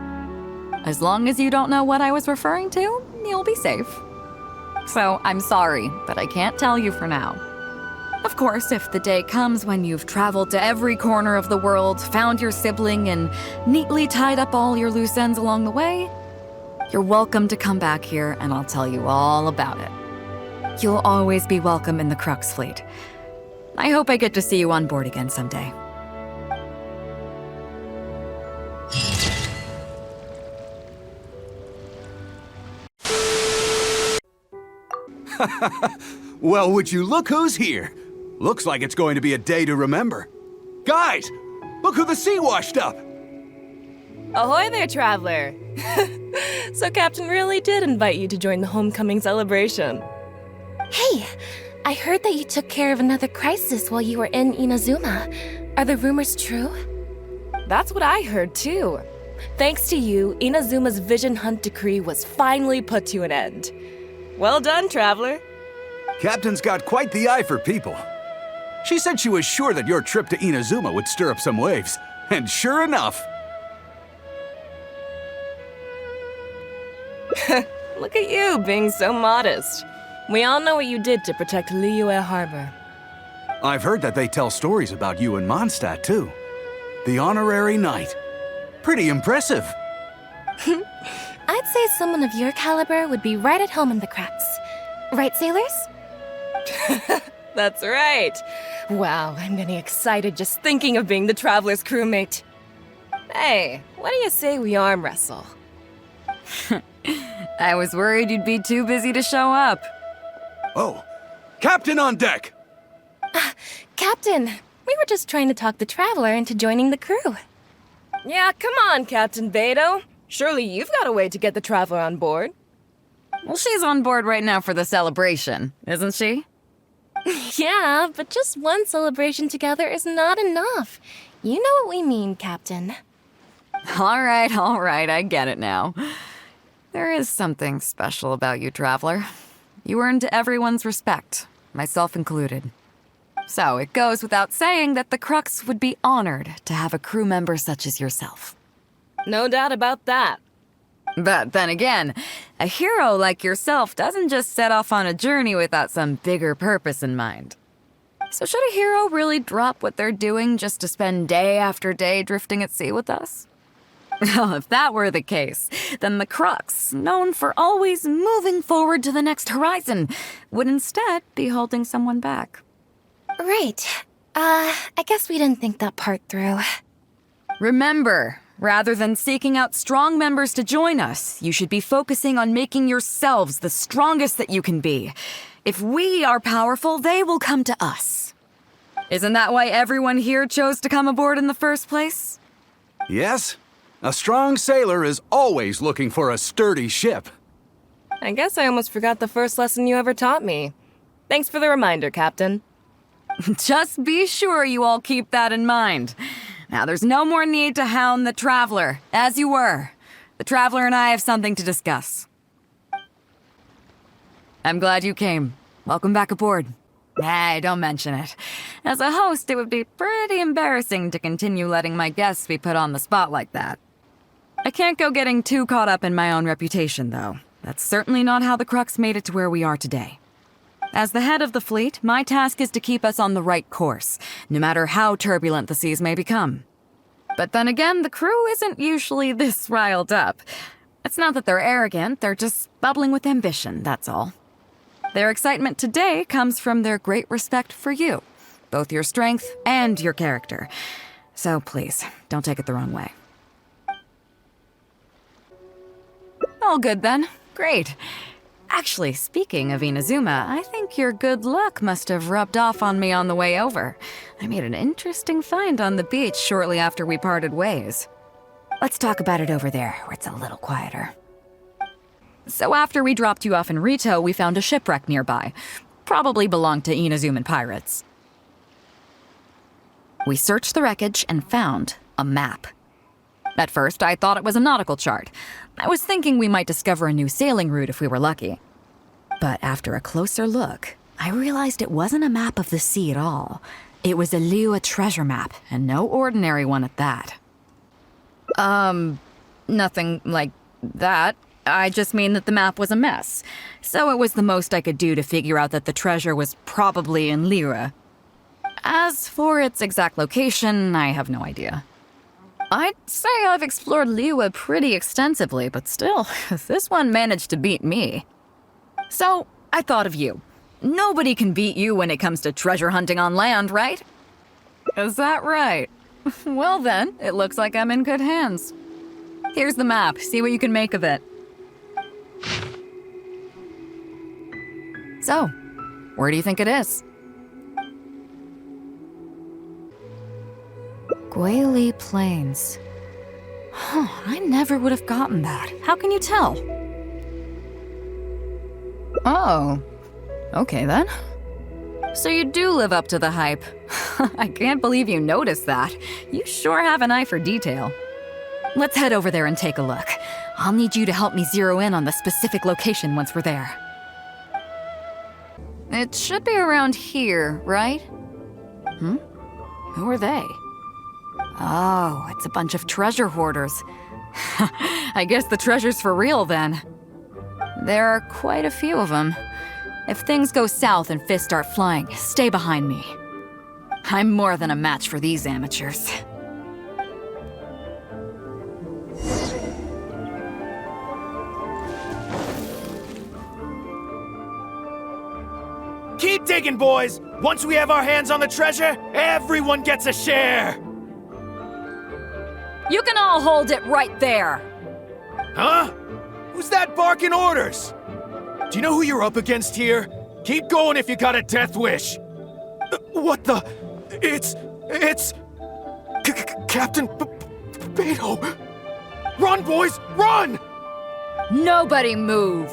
As long as you don't know what I was referring to, you'll be safe. So, I'm sorry, but I can't tell you for now. Of course, if the day comes when you've traveled to every corner of the world, found your sibling, and neatly tied up all your loose ends along the way, you're welcome to come back here and I'll tell you all about it. You'll always be welcome in the CRUX fleet. I hope I get to see you on board again someday. Well, would you look who's here? Looks like it's going to be a day to remember. Guys, look who the sea washed up! Ahoy there, traveler! So Captain really did invite you to join the homecoming celebration. Hey, I heard that you took care of another crisis while you were in Inazuma. Are the rumors true? That's what I heard too. Thanks to you, Inazuma's Vision Hunt decree was finally put to an end. Well done, traveler. Captain's got quite the eye for people. She said she was sure that your trip to Inazuma would stir up some waves. And sure enough... Look at you, being so modest. We all know what you did to protect Liyue Harbor. I've heard that they tell stories about you in Mondstadt, too. The honorary knight. Pretty impressive. I'd say someone of your caliber would be right at home in the CRUX. Right, sailors? That's right. Wow, I'm getting excited just thinking of being the Traveler's crewmate. Hey, what do you say we arm wrestle? I was worried you'd be too busy to show up. Oh, Captain on deck! Captain, we were just trying to talk the Traveler into joining the crew. Yeah, come on, Captain Beidou. Surely you've got a way to get the Traveler on board. Well, she's on board right now for the celebration, isn't she? Yeah, but just one celebration together is not enough. You know what we mean, Captain. All right, I get it now. There is something special about you, Traveler. You earned everyone's respect, myself included. So it goes without saying that the CRUX would be honored to have a crew member such as yourself. No doubt about that. But then again, a hero like yourself doesn't just set off on a journey without some bigger purpose in mind. So should a hero really drop what they're doing just to spend day after day drifting at sea with us? Well, if that were the case, then the CRUX, known for always moving forward to the next horizon, would instead be holding someone back. Right. I guess we didn't think that part through. Remember, rather than seeking out strong members to join us, you should be focusing on making yourselves the strongest that you can be. If we are powerful, they will come to us. Isn't that why everyone here chose to come aboard in the first place? Yes. A strong sailor is always looking for a sturdy ship. I guess I almost forgot the first lesson you ever taught me. Thanks for the reminder, Captain. Just be sure you all keep that in mind. Now, there's no more need to hound the Traveler, as you were. The Traveler and I have something to discuss. I'm glad you came. Welcome back aboard. Hey, don't mention it. As a host, it would be pretty embarrassing to continue letting my guests be put on the spot like that. I can't go getting too caught up in my own reputation, though. That's certainly not how the CRUX made it to where we are today. As the head of the fleet, my task is to keep us on the right course, no matter how turbulent the seas may become. But then again, the crew isn't usually this riled up. It's not that they're arrogant, they're just bubbling with ambition, that's all. Their excitement today comes from their great respect for you, both your strength and your character. So please, don't take it the wrong way. All good then. Great. Actually, speaking of Inazuma, I think your good luck must have rubbed off on me on the way over. I made an interesting find on the beach shortly after we parted ways. Let's talk about it over there, where it's a little quieter. So after we dropped you off in Rito, we found a shipwreck nearby. Probably belonged to Inazuman pirates. We searched the wreckage and found a map. At first, I thought it was a nautical chart. I was thinking we might discover a new sailing route if we were lucky. But after a closer look, I realized it wasn't a map of the sea at all. It was a Liyue treasure map, and no ordinary one at that. Nothing like that. I just mean that the map was a mess. So it was the most I could do to figure out that the treasure was probably in Liyue. As for its exact location, I have no idea. I'd say I've explored Liyue pretty extensively, but still, this one managed to beat me. So, I thought of you. Nobody can beat you when it comes to treasure hunting on land, right? Is that right? Well then, it looks like I'm in good hands. Here's the map. See what you can make of it. So, where do you think it is? Guili Plains. Huh, I never would have gotten that. How can you tell? Oh, okay then. So you do live up to the hype. I can't believe you noticed that. You sure have an eye for detail. Let's head over there and take a look. I'll need you to help me zero in on the specific location once we're there. It should be around here, right? Who are they? Oh, it's a bunch of treasure hoarders. I guess the treasure's for real then. There are quite a few of them. If things go south and fists start flying, stay behind me. I'm more than a match for these amateurs. Keep digging, boys! Once we have our hands on the treasure, everyone gets a share! You can all hold it right there! Huh? Who's that barking orders? Do you know who you're up against here? Keep going if you got a death wish! What the? It's... Captain Beidou! Run, boys! Run! Nobody move!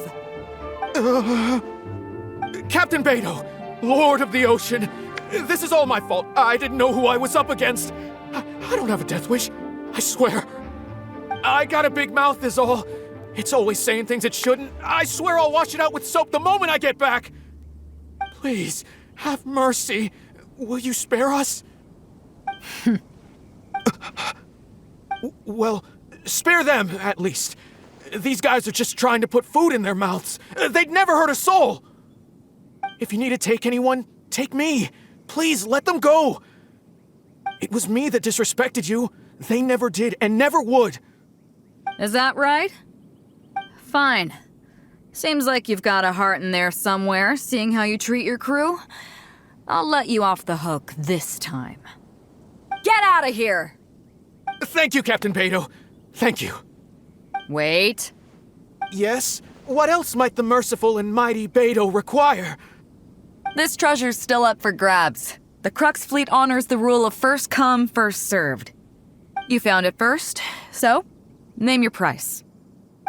Captain Beidou, Lord of the Ocean, this is all my fault. I didn't know who I was up against. I don't have a death wish, I swear. I got a big mouth is all. It's always saying things it shouldn't. I swear I'll wash it out with soap the moment I get back. Please, have mercy. Will you spare us? Well, spare them, at least. These guys are just trying to put food in their mouths. They'd never hurt a soul. If you need to take anyone, take me. Please, let them go. It was me that disrespected you. They never did and never would. Is that right? Fine. Seems like you've got a heart in there somewhere, seeing how you treat your crew. I'll let you off the hook this time. Get out of here! Thank you, Captain Beidou. Thank you. Wait. Yes? What else might the merciful and mighty Beidou require? This treasure's still up for grabs. The CRUX fleet honors the rule of first come, first served. You found it first, so name your price.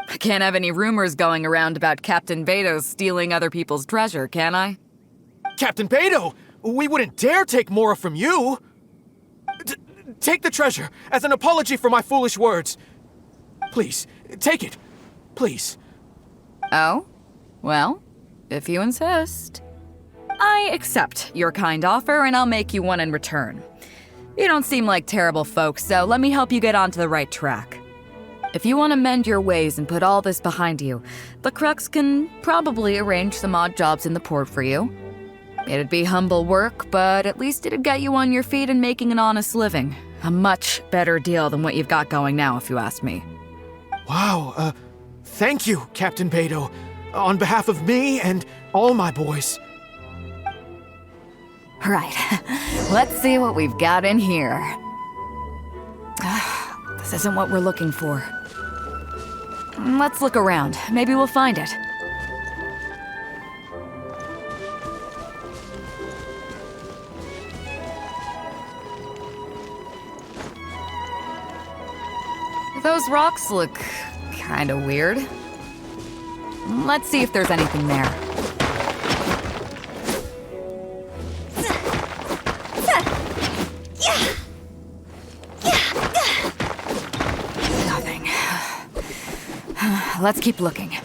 I can't have any rumors going around about Captain Beidou stealing other people's treasure, can I? Captain Beidou, we wouldn't dare take more from you. Take the treasure as an apology for my foolish words. Please, take it. Please. Oh? Well, if you insist. I accept your kind offer, and I'll make you one in return. You don't seem like terrible folks, so let me help you get onto the right track. If you want to mend your ways and put all this behind you, the CRUX can probably arrange some odd jobs in the port for you. It'd be humble work, but at least it'd get you on your feet and making an honest living. A much better deal than what you've got going now, if you ask me. Wow, thank you, Captain Beidou, on behalf of me and all my boys. Right, let's see what we've got in here. This isn't what we're looking for. Let's look around. Maybe we'll find it. Those rocks look kinda weird. Let's see if there's anything there. Nothing. Let's keep looking.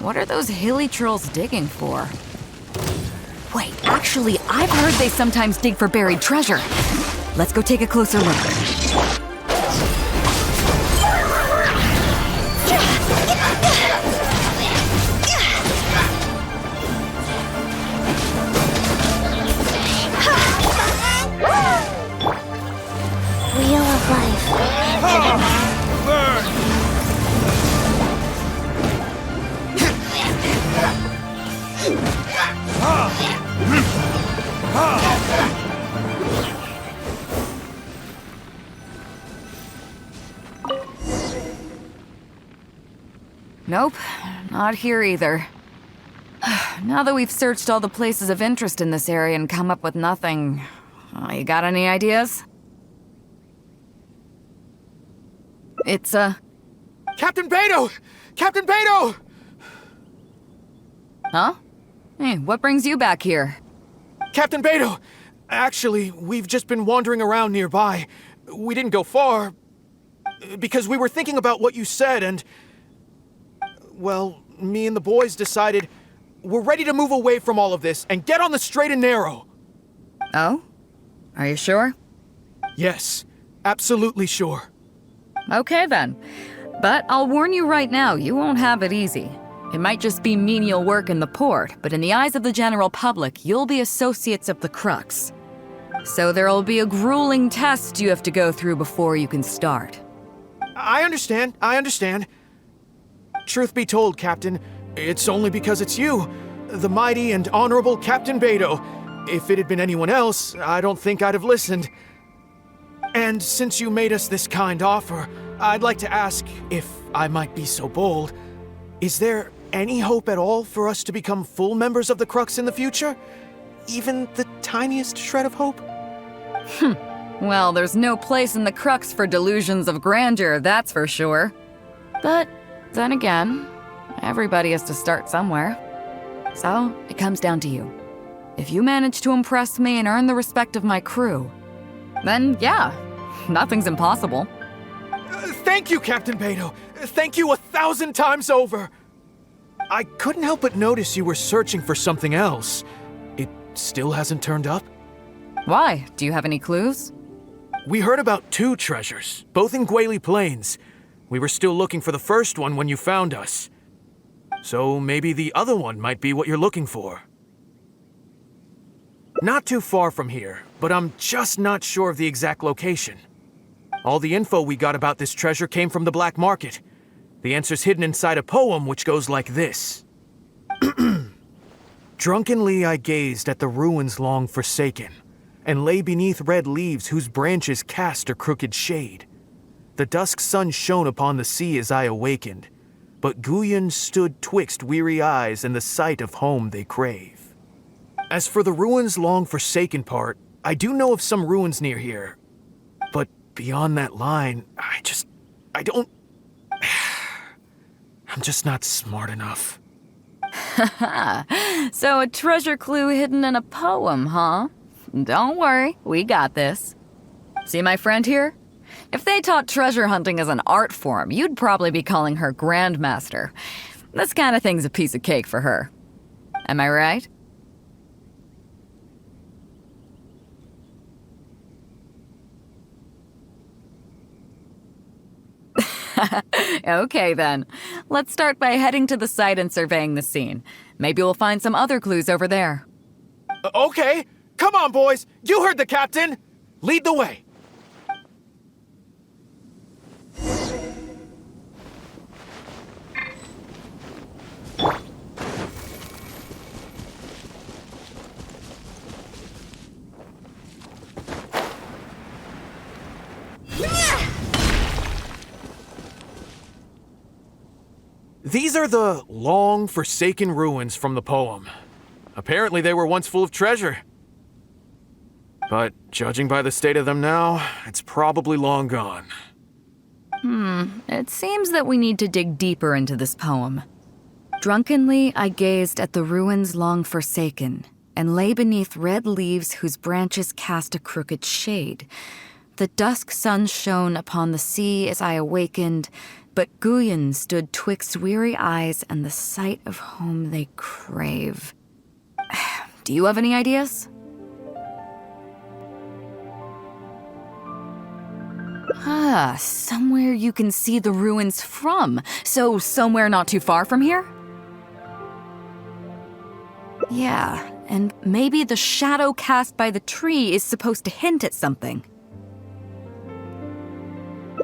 What are those hilly trolls digging for? Wait, actually, I've heard they sometimes dig for buried treasure. Let's go take a closer look. Wheel of life. Nope, not here either. Now that we've searched all the places of interest in this area and come up with nothing, you got any ideas? It's, Captain Beidou! Captain Beidou! Huh? Hey, what brings you back here? Captain Beidou! Actually, we've just been wandering around nearby. We didn't go far, because we were thinking about what you said and... Well, me and the boys decided we're ready to move away from all of this and get on the straight and narrow. Oh? Are you sure? Yes, absolutely sure. Okay then. But I'll warn you right now, you won't have it easy. It might just be menial work in the port, but in the eyes of the general public, you'll be associates of the CRUX. So there'll be a grueling test you have to go through before you can start. I understand. Truth be told, Captain, it's only because it's you, the mighty and honorable Captain Beidou. If it had been anyone else, I don't think I'd have listened. And since you made us this kind offer, I'd like to ask, if I might be so bold, is there any hope at all for us to become full members of the CRUX in the future? Even the tiniest shred of hope? Well, there's no place in the CRUX for delusions of grandeur, that's for sure. But then again, everybody has to start somewhere. So, it comes down to you. If you manage to impress me and earn the respect of my crew, then yeah, nothing's impossible. Thank you, Captain Beidou. Thank you 1,000 times over. I couldn't help but notice you were searching for something else. It still hasn't turned up? Why? Do you have any clues? We heard about 2 treasures, both in Guili Plains. We were still looking for the first one when you found us. So maybe the other one might be what you're looking for. Not too far from here, but I'm just not sure of the exact location. All the info we got about this treasure came from the black market. The answer's hidden inside a poem which goes like this. Drunkenly I gazed at the ruins long forsaken, and lay beneath red leaves whose branches cast a crooked shade. The dusk sun shone upon the sea as I awakened, but Guyan stood twixt weary eyes and the sight of home they crave. As for the ruins long forsaken part, I do know of some ruins near here, but beyond that line, I don't... I'm just not smart enough. So a treasure clue hidden in a poem, huh? Don't worry, we got this. See my friend here? If they taught treasure hunting as an art form, you'd probably be calling her Grandmaster. This kind of thing's a piece of cake for her. Am I right? Okay then. Let's start by heading to the site and surveying the scene. Maybe we'll find some other clues over there. Okay, come on boys, you heard the captain. Lead the way. These are the long forsaken ruins from the poem. Apparently they were once full of treasure. But judging by the state of them now, it's probably long gone. It seems that we need to dig deeper into this poem. Drunkenly, I gazed at the ruins long forsaken, and lay beneath red leaves whose branches cast a crooked shade. The dusk sun shone upon the sea as I awakened, but Guyan stood twixt weary eyes and the sight of home they crave. Do you have any ideas? Somewhere you can see the ruins from. So somewhere not too far from here? Yeah, and maybe the shadow cast by the tree is supposed to hint at something.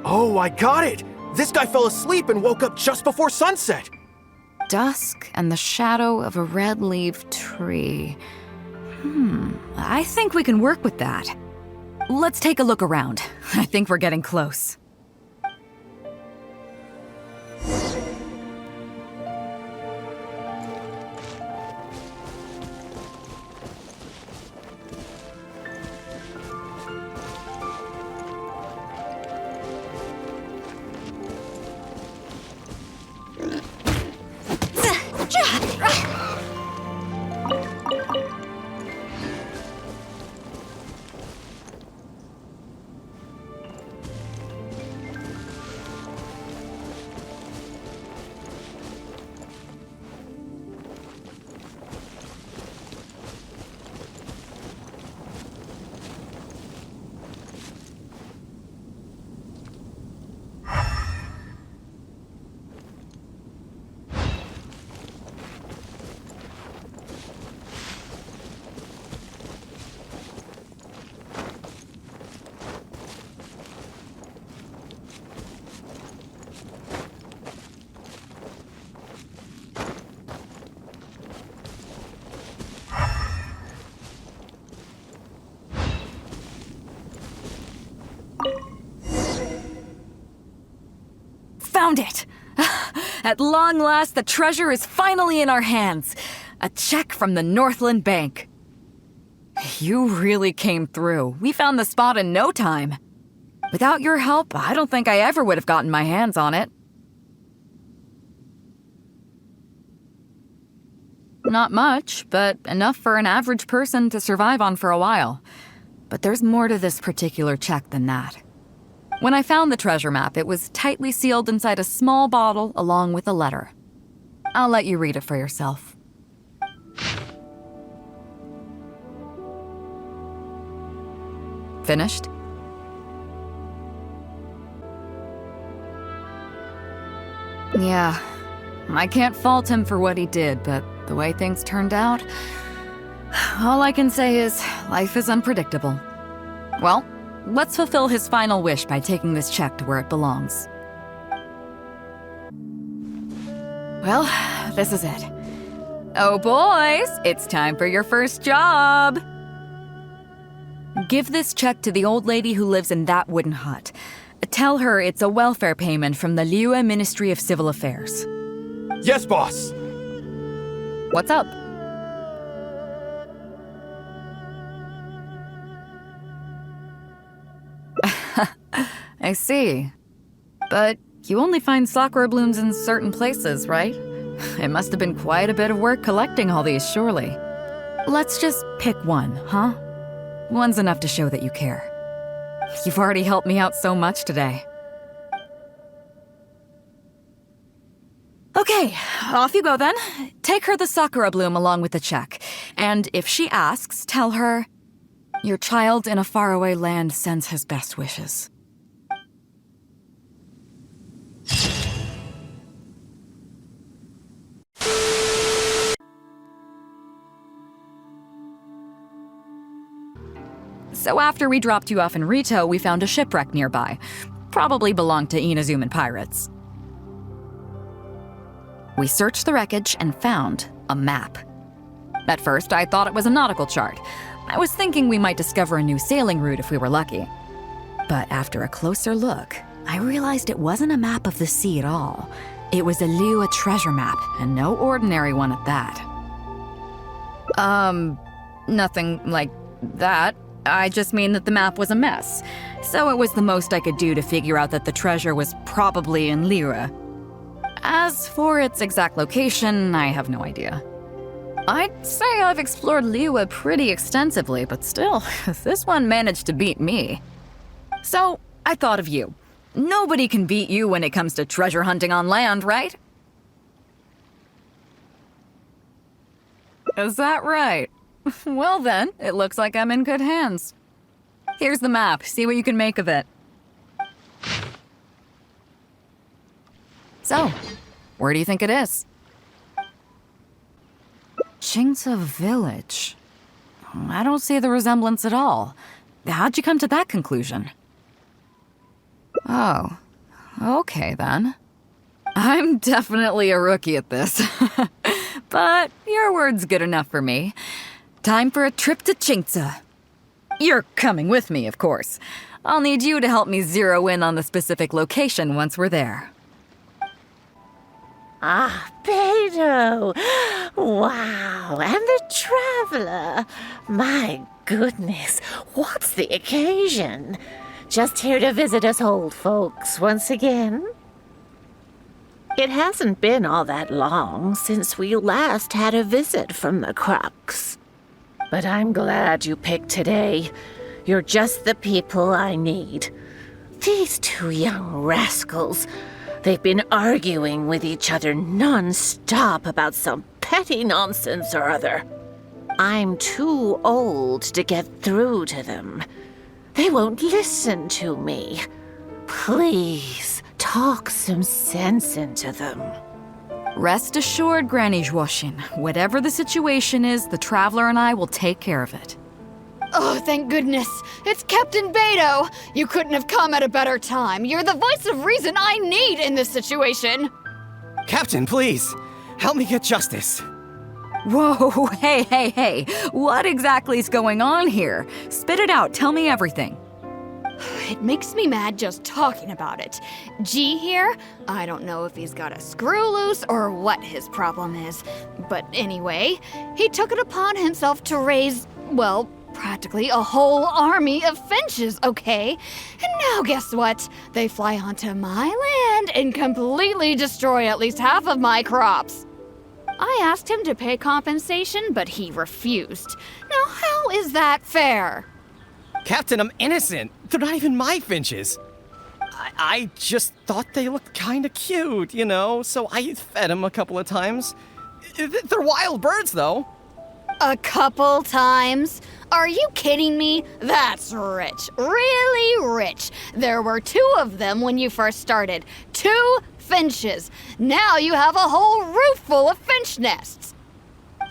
Oh, I got it! This guy fell asleep and woke up just before sunset! Dusk and the shadow of a red-leaved tree. I think we can work with that. Let's take a look around. I think we're getting close. Found it! At long last, the treasure is finally in our hands. A check from the Northland Bank. You really came through. We found the spot in no time. Without your help, I don't think I ever would have gotten my hands on it. Not much, but enough for an average person to survive on for a while. But there's more to this particular check than that. When I found the treasure map, it was tightly sealed inside a small bottle along with a letter. I'll let you read it for yourself. Finished? Yeah, I can't fault him for what he did, but the way things turned out, all I can say is life is unpredictable. Well, let's fulfill his final wish by taking this check to where it belongs. Well, this is it. Oh boys, it's time for your first job! Give this check to the old lady who lives in that wooden hut. Tell her it's a welfare payment from the Liyue Ministry of Civil Affairs. Yes, boss! What's up? I see. But you only find sakura blooms in certain places, right? It must have been quite a bit of work collecting all these, surely. Let's just pick one, huh? One's enough to show that you care. You've already helped me out so much today. Okay, off you go then. Take her the sakura bloom along with the check. And if she asks, tell her, your child in a faraway land sends his best wishes. So after we dropped you off in Rito, we found a shipwreck nearby. Probably belonged to Inazuman pirates. We searched the wreckage and found a map. At first, I thought it was a nautical chart. I was thinking we might discover a new sailing route if we were lucky. But after a closer look, I realized it wasn't a map of the sea at all. It was a Liyue treasure map, and no ordinary one at that. Nothing like that. I just mean that the map was a mess. So it was the most I could do to figure out that the treasure was probably in Liyue. As for its exact location, I have no idea. I'd say I've explored Liyue pretty extensively, but still, this one managed to beat me. So, I thought of you. Nobody can beat you when it comes to treasure hunting on land, right? Is that right? Well then, it looks like I'm in good hands. Here's the map. See what you can make of it. So, where do you think it is? Qingce Village. I don't see the resemblance at all. How'd you come to that conclusion? Oh, okay then. I'm definitely a rookie at this. But your word's good enough for me. Time for a trip to Qingce. You're coming with me, of course. I'll need you to help me zero in on the specific location once we're there. Ah, Beidou! Wow, and the traveler! My goodness, what's the occasion? Just here to visit us old folks once again? It hasn't been all that long since we last had a visit from the CRUX. But I'm glad you picked today. You're just the people I need. These two young rascals, they've been arguing with each other non-stop about some petty nonsense or other. I'm too old to get through to them. They won't listen to me. Please, talk some sense into them. Rest assured, Granny Zhuoxin, whatever the situation is, the Traveler and I will take care of it. Oh, thank goodness. It's Captain Beidou. You couldn't have come at a better time. You're the voice of reason I need in this situation. Captain, please, help me get justice. Whoa, hey. What exactly is going on here? Spit it out, tell me everything. It makes me mad just talking about it. G here, I don't know if he's got a screw loose or what his problem is. But anyway, he took it upon himself to raise, well, practically a whole army of finches, okay? And now guess what? They fly onto my land and completely destroy at least half of my crops. I asked him to pay compensation, but he refused. Now how is that fair? Captain, I'm innocent. They're not even my finches. I just thought they looked kind of cute, you know, so I fed them a couple of times. They're wild birds, though. A couple times? Are you kidding me? That's rich. Really rich. There were 2 of them when you first started. 2 finches. Now you have a whole roof full of finch nests.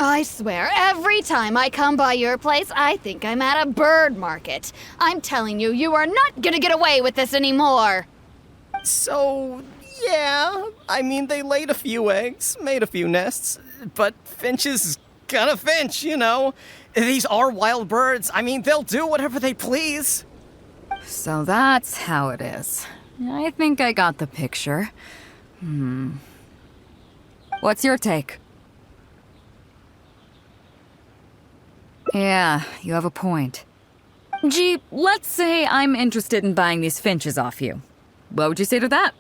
I swear, every time I come by your place, I think I'm at a bird market. I'm telling you, you are not gonna get away with this anymore. So, yeah, I mean, they laid a few eggs, made a few nests, but finches gonna finch, you know. These are wild birds. I mean, they'll do whatever they please. So that's how it is. I think I got the picture. What's your take? Yeah, you have a point. Gee, let's say I'm interested in buying these finches off you. What would you say to that?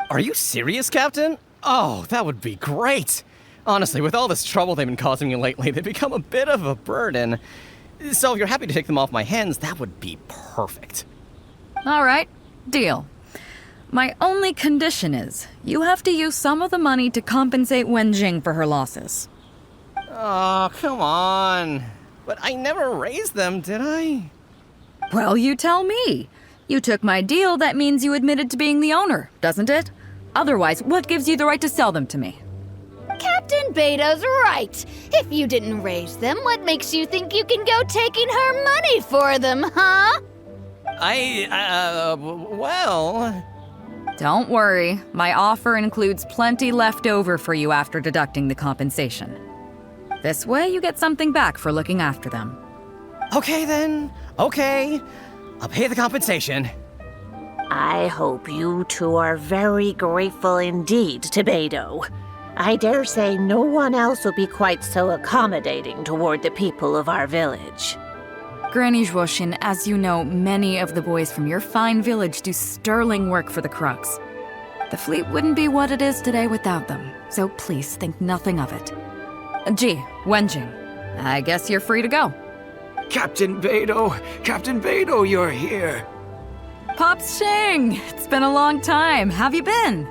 Are you serious, Captain? Oh, that would be great. Honestly, with all this trouble they've been causing me lately, they've become a bit of a burden. So if you're happy to take them off my hands, that would be perfect. All right, deal. My only condition is, you have to use some of the money to compensate Wenjing for her losses. Oh, come on. But I never raised them, did I? Well, you tell me. You took my deal, that means you admitted to being the owner, doesn't it? Otherwise, what gives you the right to sell them to me? Captain Beidou's right. If you didn't raise them, what makes you think you can go taking her money for them, huh? Well... Don't worry. My offer includes plenty left over for you after deducting the compensation. This way, you get something back for looking after them. Okay, then. Okay. I'll pay the compensation. I hope you two are very grateful indeed to Beidou. I dare say no one else will be quite so accommodating toward the people of our village. Granny Zhuoshin, as you know, many of the boys from your fine village do sterling work for the CRUX. The fleet wouldn't be what it is today without them, so please think nothing of it. Gee, Wenjing, I guess you're free to go. Captain Beidou, you're here. Pops Xing, it's been a long time. Have you been?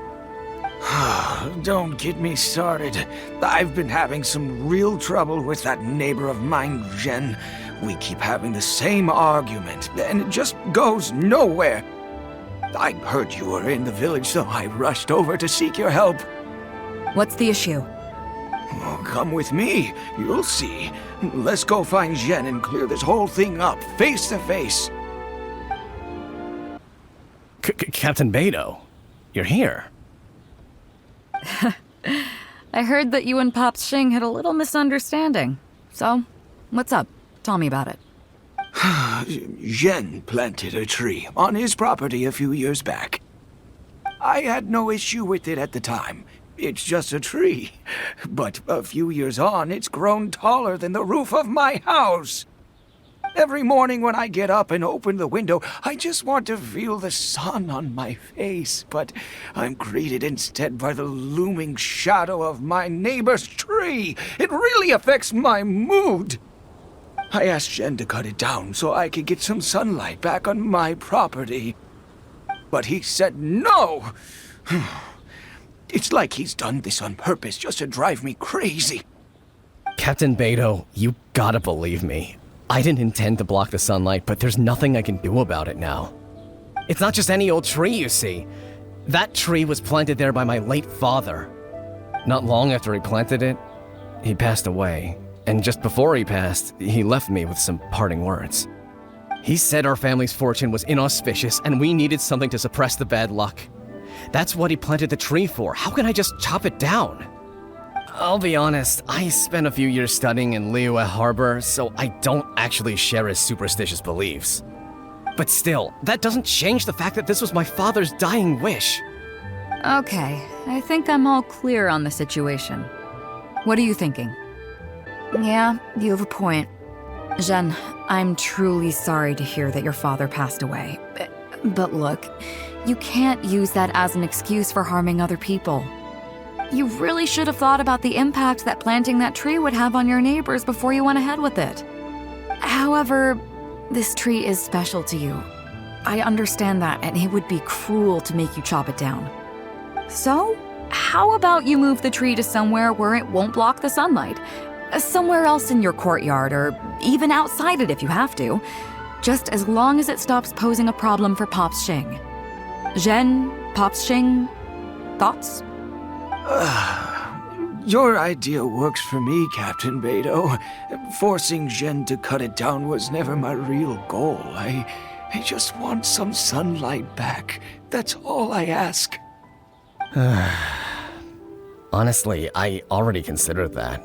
Don't get me started. I've been having some real trouble with that neighbor of mine, Jen. We keep having the same argument, and it just goes nowhere. I heard you were in the village, so I rushed over to seek your help. What's the issue? Oh, come with me. You'll see. Let's go find Jen and clear this whole thing up, face to face. Captain Beidou, you're here. I heard that you and Pops Xing had a little misunderstanding. So, what's up? Tell me about it. Jen planted a tree on his property a few years back. I had no issue with it at the time. It's just a tree. But a few years on, it's grown taller than the roof of my house. Every morning when I get up and open the window, I just want to feel the sun on my face, but I'm greeted instead by the looming shadow of my neighbor's tree. It really affects my mood. I asked Jen to cut it down so I could get some sunlight back on my property. But he said no. It's like he's done this on purpose just to drive me crazy. Captain Beidou, you gotta believe me. I didn't intend to block the sunlight, but there's nothing I can do about it now. It's not just any old tree, you see. That tree was planted there by my late father. Not long after he planted it, he passed away. And just before he passed, he left me with some parting words. He said our family's fortune was inauspicious and we needed something to suppress the bad luck. That's what he planted the tree for. How can I just chop it down? I'll be honest, I spent a few years studying in Liyue Harbor, so I don't actually share his superstitious beliefs. But still, that doesn't change the fact that this was my father's dying wish. Okay, I think I'm all clear on the situation. What are you thinking? Yeah, you have a point. Jen, I'm truly sorry to hear that your father passed away. But look, you can't use that as an excuse for harming other people. You really should have thought about the impact that planting that tree would have on your neighbors before you went ahead with it. However, this tree is special to you. I understand that, and it would be cruel to make you chop it down. So, how about you move the tree to somewhere where it won't block the sunlight? Somewhere else in your courtyard, or even outside it if you have to. Just as long as it stops posing a problem for Pops Xing. Jen, Pops Xing, thoughts? Your idea works for me, Captain Beidou. Forcing Jen to cut it down was never my real goal. I just want some sunlight back. That's all I ask. Honestly, I already considered that.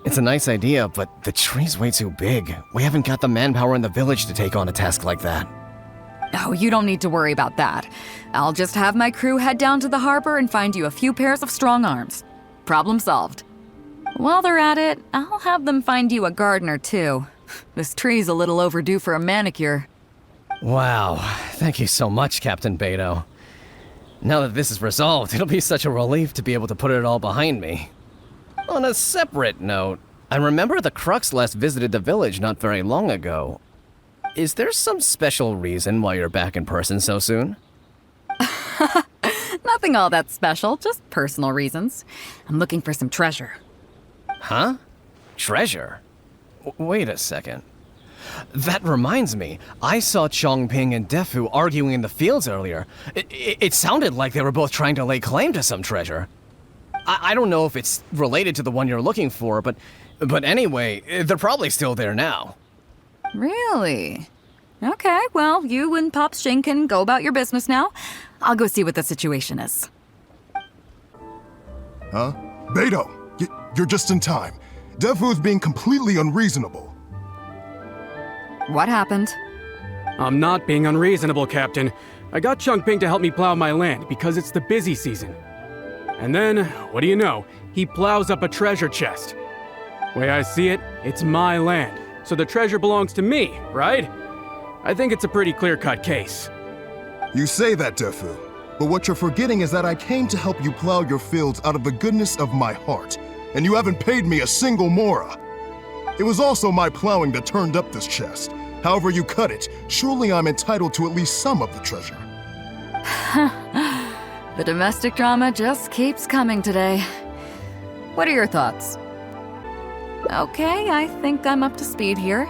It's a nice idea, but the tree's way too big. We haven't got the manpower in the village to take on a task like that. Oh, you don't need to worry about that. I'll just have my crew head down to the harbor and find you a few pairs of strong arms. Problem solved. While they're at it, I'll have them find you a gardener, too. This tree's a little overdue for a manicure. Wow, thank you so much, Captain Beidou. Now that this is resolved, it'll be such a relief to be able to put it all behind me. On a separate note, I remember the CRUX last visited the village not very long ago. Is there some special reason why you're back in person so soon? Nothing all that special, just personal reasons. I'm looking for some treasure. Huh? Treasure? Wait a second. That reminds me, I saw Chongping and Defu arguing in the fields earlier. It sounded like they were both trying to lay claim to some treasure. I don't know if it's related to the one you're looking for, but anyway, they're probably still there now. Really? Okay, well, you and Pops Xing can go about your business now. I'll go see what the situation is. Huh? Beidou, you're just in time. Defu's being completely unreasonable. What happened? I'm not being unreasonable, Captain. I got Chongping to help me plow my land because it's the busy season. And then, what do you know, he plows up a treasure chest. Way I see it, it's my land, so the treasure belongs to me, right? I think it's a pretty clear-cut case. You say that, Defu, but what you're forgetting is that I came to help you plow your fields out of the goodness of my heart, and you haven't paid me a single mora. It was also my plowing that turned up this chest. However you cut it, surely I'm entitled to at least some of the treasure. The domestic drama just keeps coming today. What are your thoughts? Okay, I think I'm up to speed here.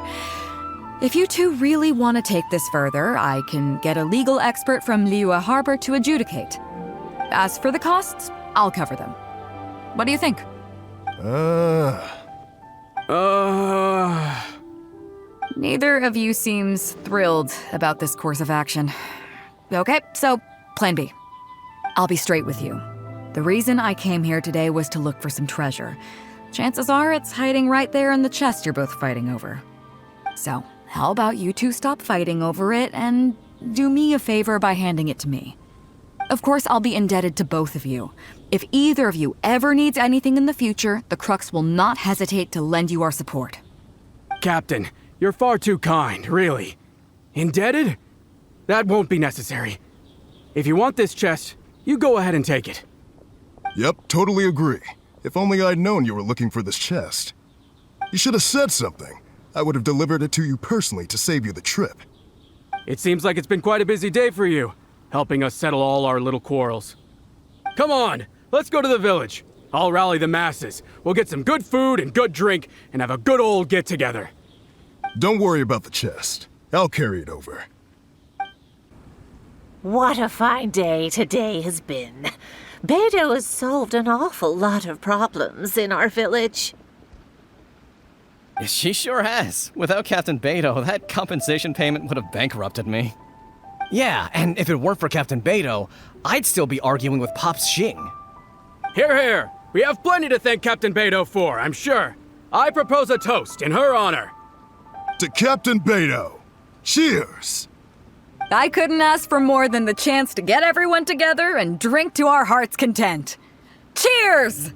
If you two really want to take this further, I can get a legal expert from Liyue Harbor to adjudicate. As for the costs, I'll cover them. What do you think? Neither of you seems thrilled about this course of action. Okay, so plan B. I'll be straight with you. The reason I came here today was to look for some treasure. Chances are it's hiding right there in the chest you're both fighting over. So, how about you two stop fighting over it and do me a favor by handing it to me? Of course, I'll be indebted to both of you. If either of you ever needs anything in the future, the CRUX will not hesitate to lend you our support. Captain, you're far too kind, really. Indebted? That won't be necessary. If you want this chest, you go ahead and take it. Yep, totally agree. If only I'd known you were looking for this chest. You should have said something. I would have delivered it to you personally to save you the trip. It seems like it's been quite a busy day for you, helping us settle all our little quarrels. Come on, let's go to the village. I'll rally the masses. We'll get some good food and good drink and have a good old get-together. Don't worry about the chest. I'll carry it over. What a fine day today has been. Beidou has solved an awful lot of problems in our village. She sure has. Without Captain Beidou, that compensation payment would have bankrupted me. Yeah, and if it weren't for Captain Beidou, I'd still be arguing with Pops Xing. Hear, hear! We have plenty to thank Captain Beidou for, I'm sure. I propose a toast in her honor. To Captain Beidou. Cheers! I couldn't ask for more than the chance to get everyone together and drink to our heart's content. Cheers!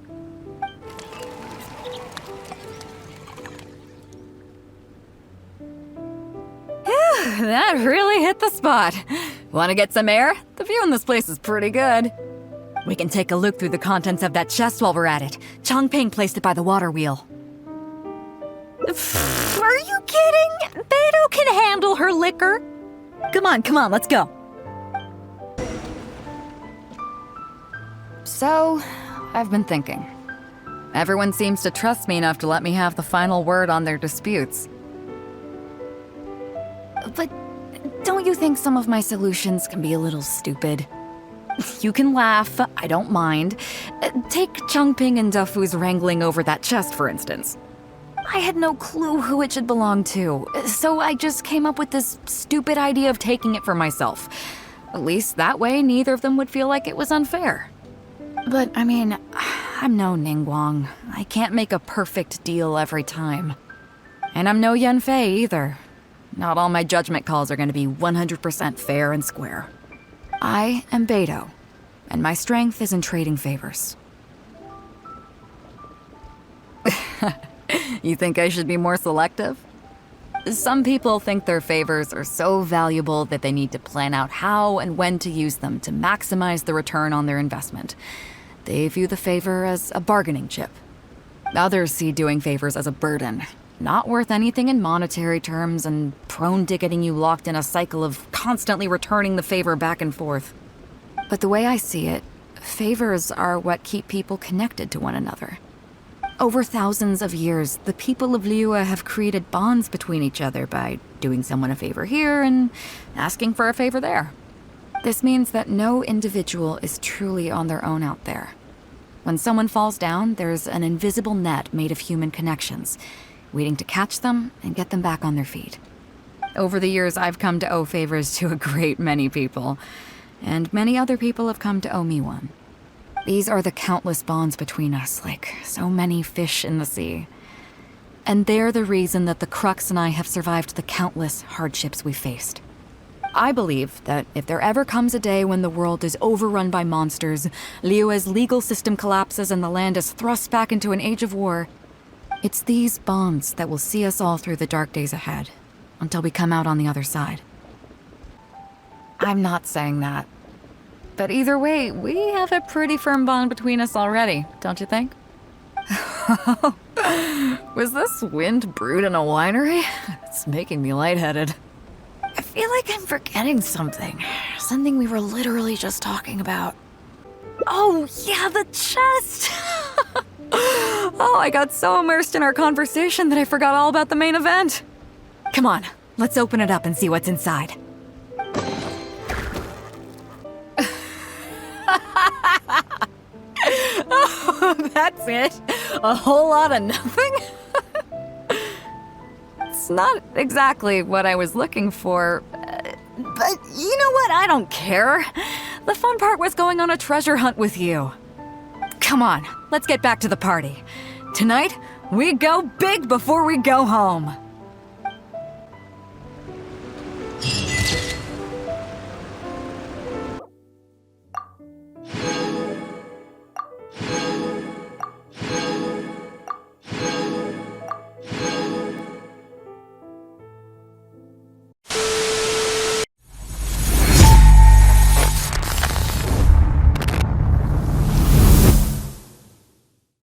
That really hit the spot. Want to get some air? The view in this place is pretty good. We can take a look through the contents of that chest while we're at it. Chongping placed it by the water wheel. Are you kidding? Beidou can handle her liquor. Come on, let's go. So, I've been thinking. Everyone seems to trust me enough to let me have the final word on their disputes. But don't you think some of my solutions can be a little stupid? You can laugh, I don't mind. Take Chongping and Defu's wrangling over that chest, for instance. I had no clue who it should belong to, so I just came up with this stupid idea of taking it for myself. At least that way, neither of them would feel like it was unfair. But, I mean, I'm no Ningguang. I can't make a perfect deal every time. And I'm no Yanfei either. Not all my judgment calls are going to be 100% fair and square. I am Beidou, and my strength is in trading favors. You think I should be more selective? Some people think their favors are so valuable that they need to plan out how and when to use them to maximize the return on their investment. They view the favor as a bargaining chip. Others see doing favors as a burden, not worth anything in monetary terms and prone to getting you locked in a cycle of constantly returning the favor back and forth. But the way I see it, favors are what keep people connected to one another. Over thousands of years, the people of Liyue have created bonds between each other by doing someone a favor here and asking for a favor there. This means that no individual is truly on their own out there. When someone falls down, there's an invisible net made of human connections, waiting to catch them and get them back on their feet. Over the years, I've come to owe favors to a great many people, and many other people have come to owe me one. These are the countless bonds between us, like so many fish in the sea. And they're the reason that the CRUX and I have survived the countless hardships we faced. I believe that if there ever comes a day when the world is overrun by monsters, Liyue's legal system collapses and the land is thrust back into an age of war, it's these bonds that will see us all through the dark days ahead, until we come out on the other side. I'm not saying that. But either way, we have a pretty firm bond between us already, don't you think? Was this wind brewed in a winery? It's making me lightheaded. I feel like I'm forgetting something. Something we were literally just talking about. Oh, yeah, the chest! Oh, I got so immersed in our conversation that I forgot all about the main event. Come on, let's open it up and see what's inside. Oh, that's it? A whole lot of nothing? It's not exactly what I was looking for, but you know what? I don't care. The fun part was going on a treasure hunt with you. Come on, let's get back to the party. Tonight, we go big before we go home.